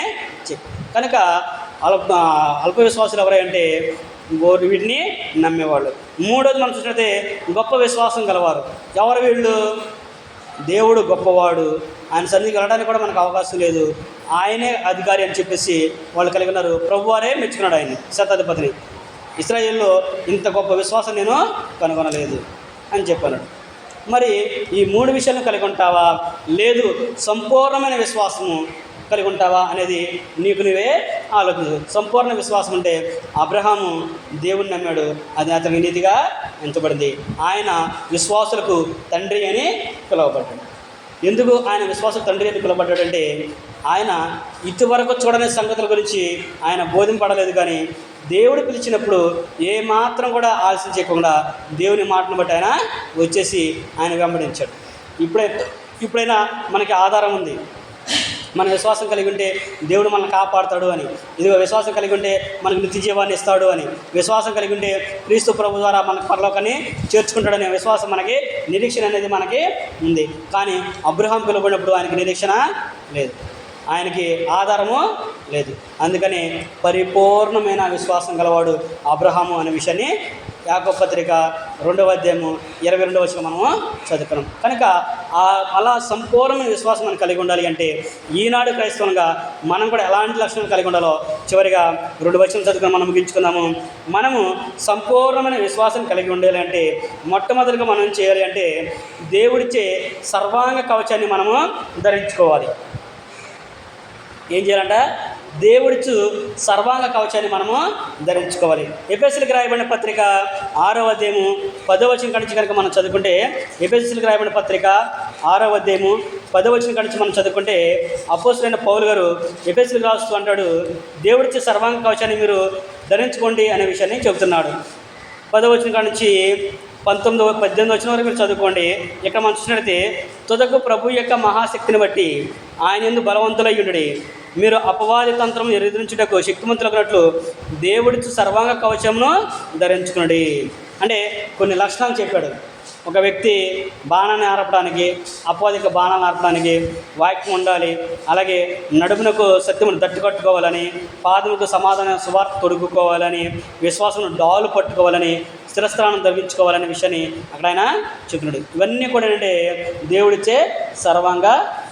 S1: చెప్పారు. కనుక అల్ప విశ్వాసులు ఎవరంటే వీటిని నమ్మేవాళ్ళు. 3వది మనం చూసినట్లయితే గొప్ప విశ్వాసం గలవారు. ఎవరు వీళ్ళు? దేవుడు గొప్పవాడు, ఆయన సన్నిధికి వెళ్ళడానికి కూడా మనకు అవకాశం లేదు, ఆయనే అధికారి అని చెప్పేసి వాళ్ళు కలిగి ఉన్నారు. ప్రభువారే మెచ్చుకున్నాడు ఆయన్ని, శతాధిపతిని. ఇశ్రాయేల్లో ఇంత గొప్ప విశ్వాసం నేను కనుగొనలేదు అని చెప్పాను. మరి ఈ 3 విషయాలను కలిగి ఉంటావా, లేదు సంపూర్ణమైన విశ్వాసము కలిగి ఉంటావా అనేది నీకు నువ్వే ఆలోచించు. సంపూర్ణ విశ్వాసం అంటే అబ్రహాము దేవుణ్ణి నమ్మాడు, అది అతనికి నీతిగా ఎంచబడింది. ఆయన విశ్వాసులకు తండ్రి అని పిలువబడ్డాడు. ఎందుకు ఆయన విశ్వాసులకు తండ్రి అని పిలువబడ్డాడంటే ఆయన ఇటువరకు చూడని సంగతుల గురించి ఆయన బోధింపడలేదు, కానీ దేవుడు పిలిచినప్పుడు ఏ మాత్రం కూడా ఆలస్యం చేయకుండా దేవుని మాటను బట్టి ఆయన వచ్చేసి ఆయన వెంబడించాడు. ఇప్పుడైనా మనకి ఆధారం ఉంది. మన విశ్వాసం కలిగి ఉంటే దేవుడు మనల్ని కాపాడుతాడు అని, ఇదిగో విశ్వాసం కలిగి ఉంటే మనకు నిత్య జీవాన్ని ఇస్తాడు అని, విశ్వాసం కలిగి ఉంటే క్రీస్తు ప్రభు ద్వారా మనకు పరలోకాన్ని చేర్చుకుంటాడనే విశ్వాసం మనకి, నిరీక్షణ అనేది మనకి ఉంది. కానీ అబ్రహాం పిలువబడినప్పుడు ఆయనకి నిరీక్షణ లేదు, ఆయనకి ఆధారము లేదు. అందుకని పరిపూర్ణమైన విశ్వాసం గలవాడు అబ్రహాము అనే విషయాన్ని యాకోబు పత్రిక 2వ అధ్యాయము 22వ వచనం మనము చదువుకున్నాం. కనుక అలా సంపూర్ణమైన విశ్వాసం మనం కలిగి ఉండాలి అంటే ఈనాడు క్రైస్తవులుగా మనం కూడా ఎలాంటి లక్షణాలు కలిగి ఉండాలో చివరిగా 2 వచనం చదువుకుని మనం ముగించుకుందాము. మనము సంపూర్ణమైన విశ్వాసం కలిగి ఉండాలి అంటే మొట్టమొదటిగా మనం ఏం చేయాలి అంటే దేవుడిచ్చే సర్వాంగ కవచాన్ని మనము ధరించుకోవాలి. ఏం చేయాలంట? దేవుడిచ్చు సర్వాంగ కవచాన్ని మనము ధరించుకోవాలి. ఎఫెసీయులకు రాయబడిన పత్రిక 6వ అధ్యాయము 10వ వచనం నుంచి కనుక మనం చదువుకుంటే, ఎఫెసీయులకు రాయబడిన పత్రిక 6వ అధ్యాయము 10వ వచనం నుంచి మనం చదువుకుంటే అపోస్తలుడైన పౌలు గారు ఎఫెసీయులకు రాస్తూ అంటాడు, దేవుడిచ్చే సర్వాంగ కవచాన్ని మీరు ధరించుకోండి అనే విషయాన్ని చెబుతున్నాడు. 10వ వచనం నుంచి 18 వచనం వరకు మీరు చదువుకోండి. ఇక్కడ మనం చూసినట్లయితే, తుదకు ప్రభు యొక్క మహాశక్తిని బట్టి ఆయన యందు బలవంతులై ఉండుడి, మీరు అపవాది తంత్రం ఎదిరించుటకు శక్తిమంతులకున్నట్లు దేవుడిచ్చు సర్వాంగ కవచమును ధరించుకున్నాడు. అంటే కొన్ని లక్షణాలు చెప్పాడు. ఒక వ్యక్తి బాణాన్ని ఆర్పడానికి, అపవాదిక బాణాలను ఆర్పడానికి వాక్యం ఉండాలి. అలాగే నడుమునకు సత్యమును దట్టుకట్టుకోవాలని, పాదముకు సమాధాన సువార్త తొడుగుకోవాలని, విశ్వాసం డాలు పట్టుకోవాలని, స్థిరస్థానం ధరించుకోవాలనే విషయాన్ని అక్కడ ఆయన చెప్పినాడు. ఇవన్నీ కూడా ఏంటంటే దేవుడిచ్చే సర్వాంగ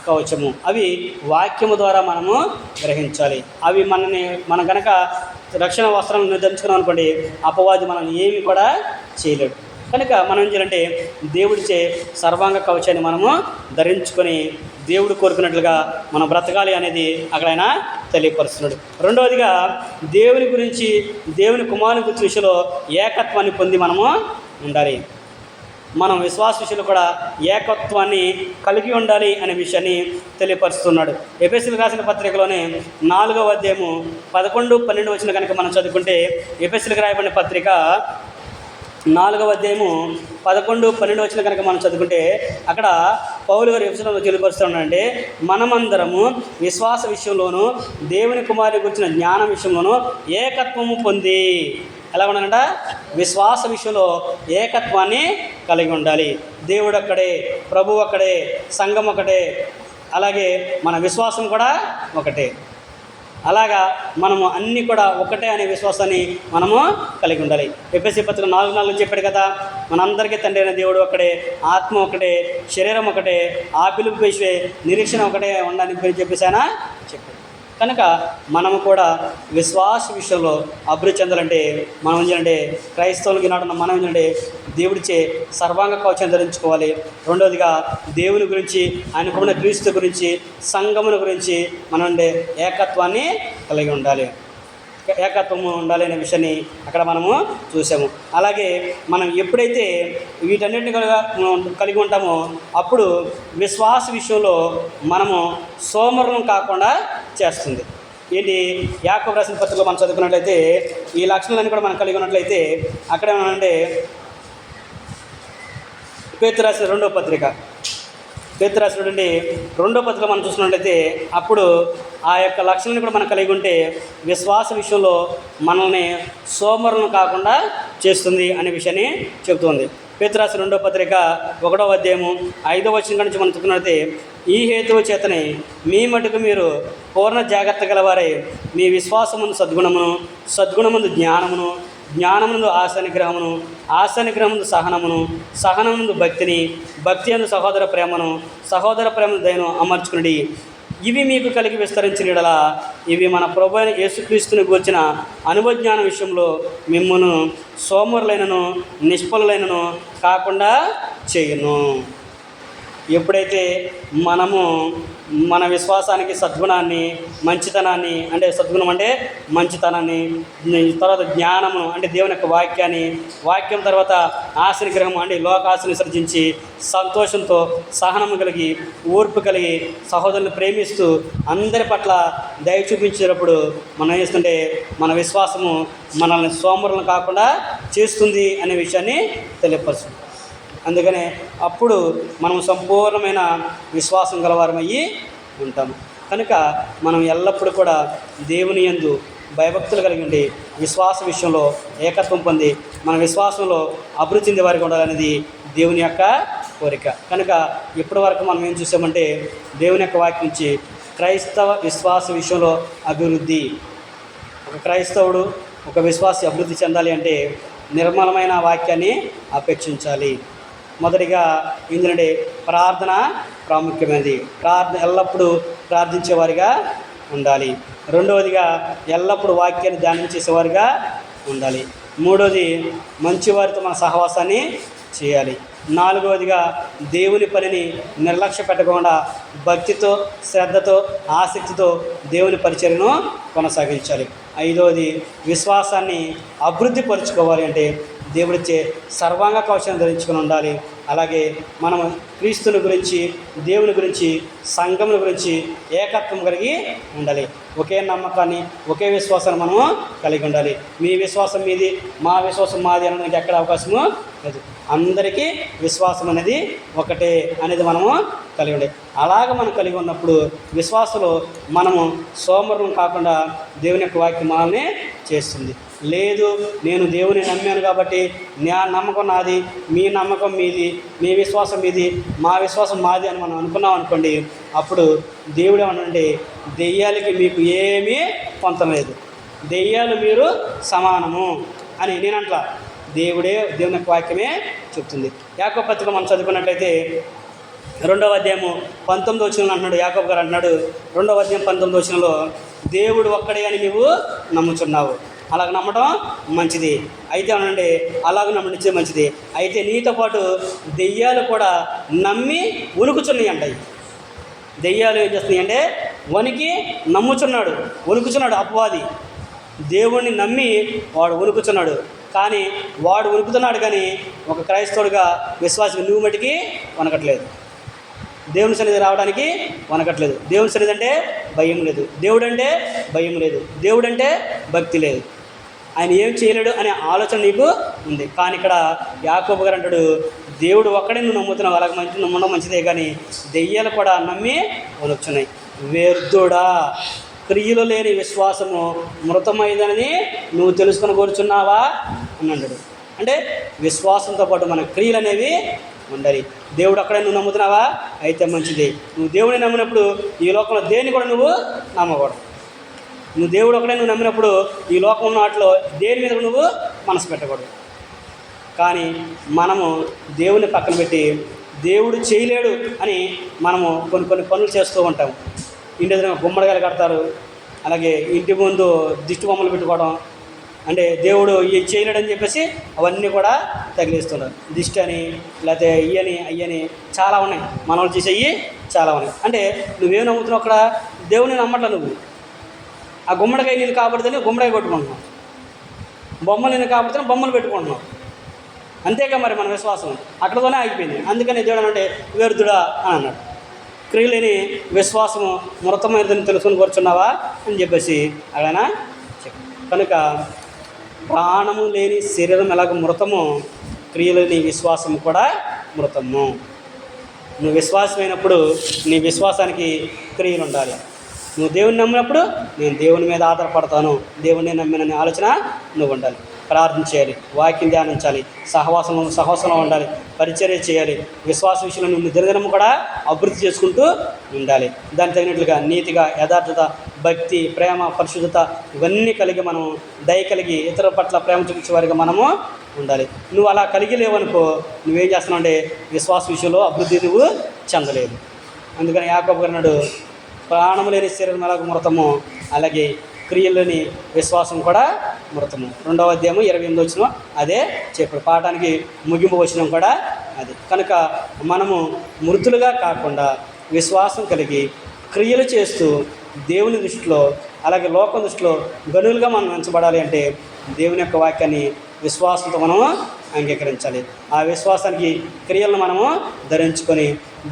S1: కవచము. అవి వాక్యము ద్వారా మనము గ్రహించాలి. అవి మనం కనుక రక్షణ వస్త్రాలను నిర్ధరించుకున్నాం అనుకోండి, అపవాది మనల్ని ఏమి కూడా చేయలేడు. కనుక మనం ఏం చేయాలంటే దేవుడిచ్చే సర్వాంగ కవచాన్ని మనము ధరించుకొని దేవుడు కోరుకున్నట్లుగా మనం బ్రతకాలి అనేది అక్కడ ఆయన తెలియపరుస్తున్నాడు. రెండవదిగా దేవుని గురించి, దేవుని కుమారుని గురించి విషయంలో ఏకత్వాన్ని పొంది మనము ఉండాలి. మనం విశ్వాస విషయంలో కూడా ఏకత్వాన్ని కలిగి ఉండాలి అనే విషయాన్ని తెలియపరుస్తున్నాడు. ఎఫెసీయులకు రాసిన పత్రికలోనే 4వ అధ్యాయము 11, 12 వచనం కనుక మనం చదువుకుంటే, ఎఫెసీయులకు రాయబడిన పత్రిక 4వ అధ్యాయము 11, 12 వచనం కనుక మనం చదువుకుంటే అక్కడ పౌలు గారు ఎఫెసీయులకు తెలియపరుస్తున్నాడంటే, మనమందరము విశ్వాస విషయంలోనూ దేవుని కుమారుని గురించిన జ్ఞానం విషయంలోనూ ఏకత్వము పొంది, ఎలా ఉండాలంట? విశ్వాస విషయంలో ఏకత్వాన్ని కలిగి ఉండాలి. దేవుడు అక్కడే, ప్రభు అక్కడే, సంఘం ఒకటే, అలాగే మన విశ్వాసం కూడా ఒకటే. అలాగా మనము అన్నీ కూడా ఒకటే అనే విశ్వాసాన్ని మనము కలిగి ఉండాలి. ఎఫెసీ పత్రిక 4:4 చెప్పాడు కదా, మనందరికీ తండ్రి అయిన దేవుడు ఒకటే, ఆత్మ ఒకటే, శరీరం ఒకటే, ఆ పిలుపు విషయే నిరీక్షణ ఒకటే ఉండాలని చెప్పేసి ఆయన చెప్పాడు. కనుక మనము కూడా విశ్వాస విషయంలో అభివృద్ధి చెందాలంటే మనం ఏం చేయాలంటే, క్రైస్తవులకి నాటున్న మనం ఏంటంటే దేవుడిచ్చే సర్వాంగ కవచాన్ని ధరించుకోవాలి. రెండవదిగా దేవుని గురించి, ఆయనకున్న క్రీస్తు గురించి, సంఘముల గురించి మనం ఏకత్వాన్ని కలిగి ఉండాలి. ఏకత్వము ఉండాలి అనే విషయాన్ని అక్కడ మనము చూసాము. అలాగే మనం ఎప్పుడైతే వీటన్నిటిని కలిగి ఉంటామో అప్పుడు విశ్వాస విషయంలో మనము సోమరులం కాకుండా చేస్తుంది. ఏంటి? యాకోబు రాసిన పత్రికలో మనం చదువుకున్నట్లయితే ఈ లక్షణాలన్నీ కూడా మనం కలిగి ఉన్నట్లయితే అక్కడ ఏమనంటే, పేతురు రాసిన 2వ పత్రిక, పేతురు రాసినటువంటి 2వ పత్రిక మనం చూసినట్లయితే అప్పుడు ఆ యొక్క లక్షణాన్ని కూడా మనం కలిగి ఉంటే విశ్వాస విషయంలో మనల్ని సోమరులను కాకుండా చేస్తుంది అనే విషయాన్ని చెబుతుంది. పేతురు రాసిన 2వ పత్రిక 1వ అధ్యాయము 5వ వచనం నుంచి మనం చూసుకున్నట్లయితే, ఈ హేతువు చేతనే మీ మటుకు మీరు పూర్ణ జాగ్రత్త గలవారై మీ విశ్వాసమును సద్గుణమును, సద్గుణమును జ్ఞానమును, జ్ఞానమునందు ఆశ నిగ్రహమును, ఆశ నిగ్రహముందు సహనమును, సహనముందు భక్తిని, భక్తి అందు సహోదర ప్రేమను, సహోదర ప్రేమను దయను అమర్చుకుని ఇవి మీకు కలిగి విస్తరించిన యెడల ఇవి మన ప్రభు అయిన యేసుక్రీస్తుని గూర్చిన అనుభవజ్ఞానం విషయంలో మిమ్మును సోమరులైనను నిష్ఫలులైనను కాకుండా చేయును. ఎప్పుడైతే మనము మన విశ్వాసానికి సద్గుణాన్ని, మంచితనాన్ని, అంటే సద్గుణం అంటే మంచితనాన్ని, తర్వాత జ్ఞానము అంటే దేవుని యొక్క వాక్యాన్ని, వాక్యం తర్వాత ఆశ నిగ్రహం అంటే లోకాశను విసర్జించి సంతోషంతో సహనము కలిగి ఓర్పు కలిగి సహోదరులను ప్రేమిస్తూ అందరి పట్ల దయ చూపించేటప్పుడు మనం ఏం చేస్తుంటే మన విశ్వాసము మనల్ని సోమరులను కాకుండా చేస్తుంది అనే విషయాన్ని తెలియపరుస్తుంది. అందుకనే అప్పుడు మనం సంపూర్ణమైన విశ్వాసం గలవారమయ్యి ఉంటాము. కనుక మనం ఎల్లప్పుడూ కూడా దేవుని యందు భయభక్తులు కలిగి ఉండి విశ్వాస విషయంలో ఏకత్వం పొంది మన విశ్వాసంలో అభివృద్ధి చెందే వారికి ఉండాలనేది దేవుని యొక్క కోరిక. కనుక ఇప్పటి వరకు మనం ఏం చూసామంటే దేవుని యొక్క వాక్యం నుంచి క్రైస్తవ విశ్వాస విషయంలో అభివృద్ధి. ఒక క్రైస్తవుడు, ఒక విశ్వాసి అభివృద్ధి చెందాలి అంటే నిర్మలమైన వాక్యాన్ని అపేక్షించాలి. మొదటిగా ఏంటంటే ప్రార్థన ప్రాముఖ్యమైనది. ఎల్లప్పుడూ ప్రార్థించేవారిగా ఉండాలి. రెండవదిగా ఎల్లప్పుడూ వాక్యాన్ని ధ్యానం చేసేవారిగా ఉండాలి. మూడవది మంచివారితో మన సహవాసాన్ని చేయాలి. నాలుగవదిగా దేవుని పనిని నిర్లక్ష్య పెట్టకుండా భక్తితో, శ్రద్ధతో, ఆసక్తితో దేవుని పరిచర్యను కొనసాగించాలి. ఐదవది విశ్వాసాన్ని అభివృద్ధి పరుచుకోవాలి అంటే దేవుడిచ్చే సర్వాంగ కవచాన్ని ధరించుకొని ఉండాలి. అలాగే మనం క్రీస్తుని గురించి, దేవుని గురించి, సంఘం గురించి ఏకత్వం కలిగి ఉండాలి. ఒకే నమ్మకాన్ని, ఒకే విశ్వాసాన్ని మనము కలిగి ఉండాలి. మీ విశ్వాసం మీది, మా విశ్వాసం మాది అనడానికి ఎక్కడ అవకాశము లేదు. అందరికీ విశ్వాసం అనేది ఒకటే అనేది మనము కలిగి ఉండాలి. అలాగ మనం కలిగి ఉన్నప్పుడు విశ్వాసంలో మనము సోమరులం కాకుండా దేవుని యొక్క వాక్యం మనల్ని చేస్తుంది. లేదు, నేను దేవుని నమ్మాను కాబట్టి నా నమ్మకం నాది, మీ నమ్మకం మీది, మీ విశ్వాసం మీది, మా విశ్వాసం మాది అని మనం అనుకున్నాం అనుకోండి, అప్పుడు దేవుడు ఏమనంటే దెయ్యాలకి మీకు ఏమీ పొంతం లేదు, దెయ్యాలు మీరు సమానము అని నేనంట్లా. దేవుని యొక్క వాక్యమే చెప్తుంది. యాకోబు పత్రిక మనం చదువుకున్నట్లయితే 2వ అధ్యాయము 19వ వచనంలో అంటున్నాడు, యాకోబు గారు అంటున్నాడు 2వ అధ్యాయం 19వ వచనంలో, దేవుడు ఒక్కడే అని నీవు నమ్ముచున్నావు, అలాగ నమ్మడం మంచిది. అయితే అనండి అలాగ నమ్మించే మంచిది. అయితే నీతో పాటు దెయ్యాలు కూడా నమ్మి వణుకుచున్నాయి అంటాయి. దెయ్యాలు ఏం చేస్తున్నాయి అంటే వణికి నమ్ముచున్నాడు, వణుకుచున్నాడు అపవాది. దేవుణ్ణి నమ్మి వాడు వణుకుచున్నాడు. కానీ వాడు వణుకుతున్నాడు, కానీ ఒక క్రైస్తవుడిగా విశ్వాసం నువ్వు మటుకి వనకట్లేదు. దేవుని సన్నిధి రావడానికి వనకట్లేదు. దేవుని సన్నిధి అంటే భయం లేదు, దేవుడు అంటే భయం లేదు, దేవుడు అంటే భక్తి లేదు, ఆయన ఏం చేయలేడు అనే ఆలోచన నీకు ఉంది. కానీ ఇక్కడ యాకోబు గారు అంటాడు, దేవుడు ఒక్కడే నువ్వు నమ్ముతున్నావు, అలాగ మంచి నమ్మడం మంచిదే, కానీ దెయ్యాలు కూడా నమ్మి వణుకుచున్నాయి. వ్యర్థుడా, క్రియలు లేని విశ్వాసము మృతమైందని నువ్వు తెలుసుకొని కోరుచున్నావా అని అన్నాడు. అంటే విశ్వాసంతో పాటు మన క్రియలు అనేవి ఉండాలి. దేవుడు అక్కడే నువ్వు నమ్ముతున్నావా, అయితే మంచిది. నువ్వు దేవుడిని నమ్మినప్పుడు ఈ లోకంలో దేన్ని కూడా నువ్వు నమ్మకూడదు. నువ్వు దేవుడు ఒకడే నువ్వు నమ్మినప్పుడు ఈ లోకం ఉన్న వాటిలో దేని మీద నువ్వు మనసు పెట్టకూడదు. కానీ మనము దేవుని పక్కన పెట్టి దేవుడు చేయలేడు అని మనము కొన్ని పనులు చేస్తూ ఉంటాం. ఇంటి ఎదురుగా గుమ్మడికాయలు కడతారు, అలాగే ఇంటి ముందు దిష్టి బొమ్మలు పెట్టుకోవడం, అంటే దేవుడు ఇవి చేయలేడని చెప్పేసి అవన్నీ కూడా తగిలిస్తున్నారు. దిష్టి అని, లేకపోతే ఇయ్యని అయ్యని చాలా ఉన్నాయి, మనవాళ్ళు చేసేవి చాలా ఉన్నాయి. అంటే నువ్వేం నమ్ముతున్నావు? అక్కడ దేవుని నమ్మట్లా. నువ్వు ఆ గుమ్మడికాయ నేను కాబడుతుంది గుమ్మడికాయ కొట్టుకుంటున్నావు, బొమ్మలు నేను కాబడుతున్నా బొమ్మలు పెట్టుకుంటున్నావు. అంతేగా మరి మన విశ్వాసం అక్కడతోనే ఆగిపోయింది. అందుకని దేవుడు అంటే వ్యర్థుడా అని అన్నాడు. క్రియలేని విశ్వాసము మృతమైనదని తెలుసుకొని కూర్చున్నావా అని చెప్పేసి ఆయన చెప్పు. కనుక ప్రాణము లేని శరీరం ఎలాగ మృతమో క్రియలేని విశ్వాసం కూడా మృతము. నువ్వు విశ్వాసమైనప్పుడు నీ విశ్వాసానికి క్రియలు ఉండాలి. నువ్వు దేవుని నమ్మినప్పుడు నేను దేవుని మీద ఆధారపడతాను, దేవుని నమ్మిననే ఆలోచన నువ్వు ఉండాలి. ప్రార్థన చేయాలి, వాక్యం ధ్యానించాలి, సహవాసంలో ఉండాలి, పరిచర్య చేయాలి. విశ్వాస విషయంలో నువ్వు దినదినం కూడా అభివృద్ధి చేసుకుంటూ ఉండాలి. దానికి తగినట్లుగా నీతిగా, యథార్థత, భక్తి, ప్రేమ, పరిశుద్ధత ఇవన్నీ కలిగి మనం దయ కలిగి ఇతరుల పట్ల ప్రేమ చూపించే వారిగా మనము ఉండాలి. నువ్వు అలా కలిగి లేవనుకో, నువ్వేం చేస్తున్నావు అంటే విశ్వాస విషయంలో అభివృద్ధి నువ్వు చెందలేదు. అందుకని యాకోబు అన్నాడు, ప్రాణము లేని శరీరం ఎలాగ మృతము అలాగే క్రియల్లోని విశ్వాసం కూడా మృతము. 2వ అధ్యాయము 28 వచనం అదే చెప్పాడు. పాఠానికి ముగింపు వచనం కూడా అది. కనుక మనము మృతులుగా కాకుండా విశ్వాసం కలిగి క్రియలు చేస్తూ దేవుని దృష్టిలో అలాగే లోకం దృష్టిలో గనులుగా మనం ఎంచబడాలి అంటే దేవుని యొక్క వాక్యాన్ని విశ్వాసంతో మనము అంగీకరించాలి. ఆ విశ్వాసానికి క్రియలను మనము ధరించుకొని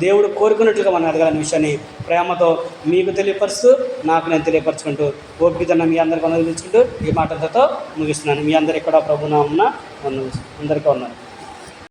S1: దేవుడు కోరుకున్నట్లుగా మనం ఎదగాలనే విషయాన్ని ప్రేమతో మీకు తెలియపరుస్తూ నాకు నేను తెలియపరచుకుంటూ ఓపికతను మీ అందరికీ అనుగ్రహించుకుంటూ ఈ మాటలతో ముగిస్తున్నాను. మీ అందరికీ కూడా ప్రభునామమున అందరికీ ఉన్నారు.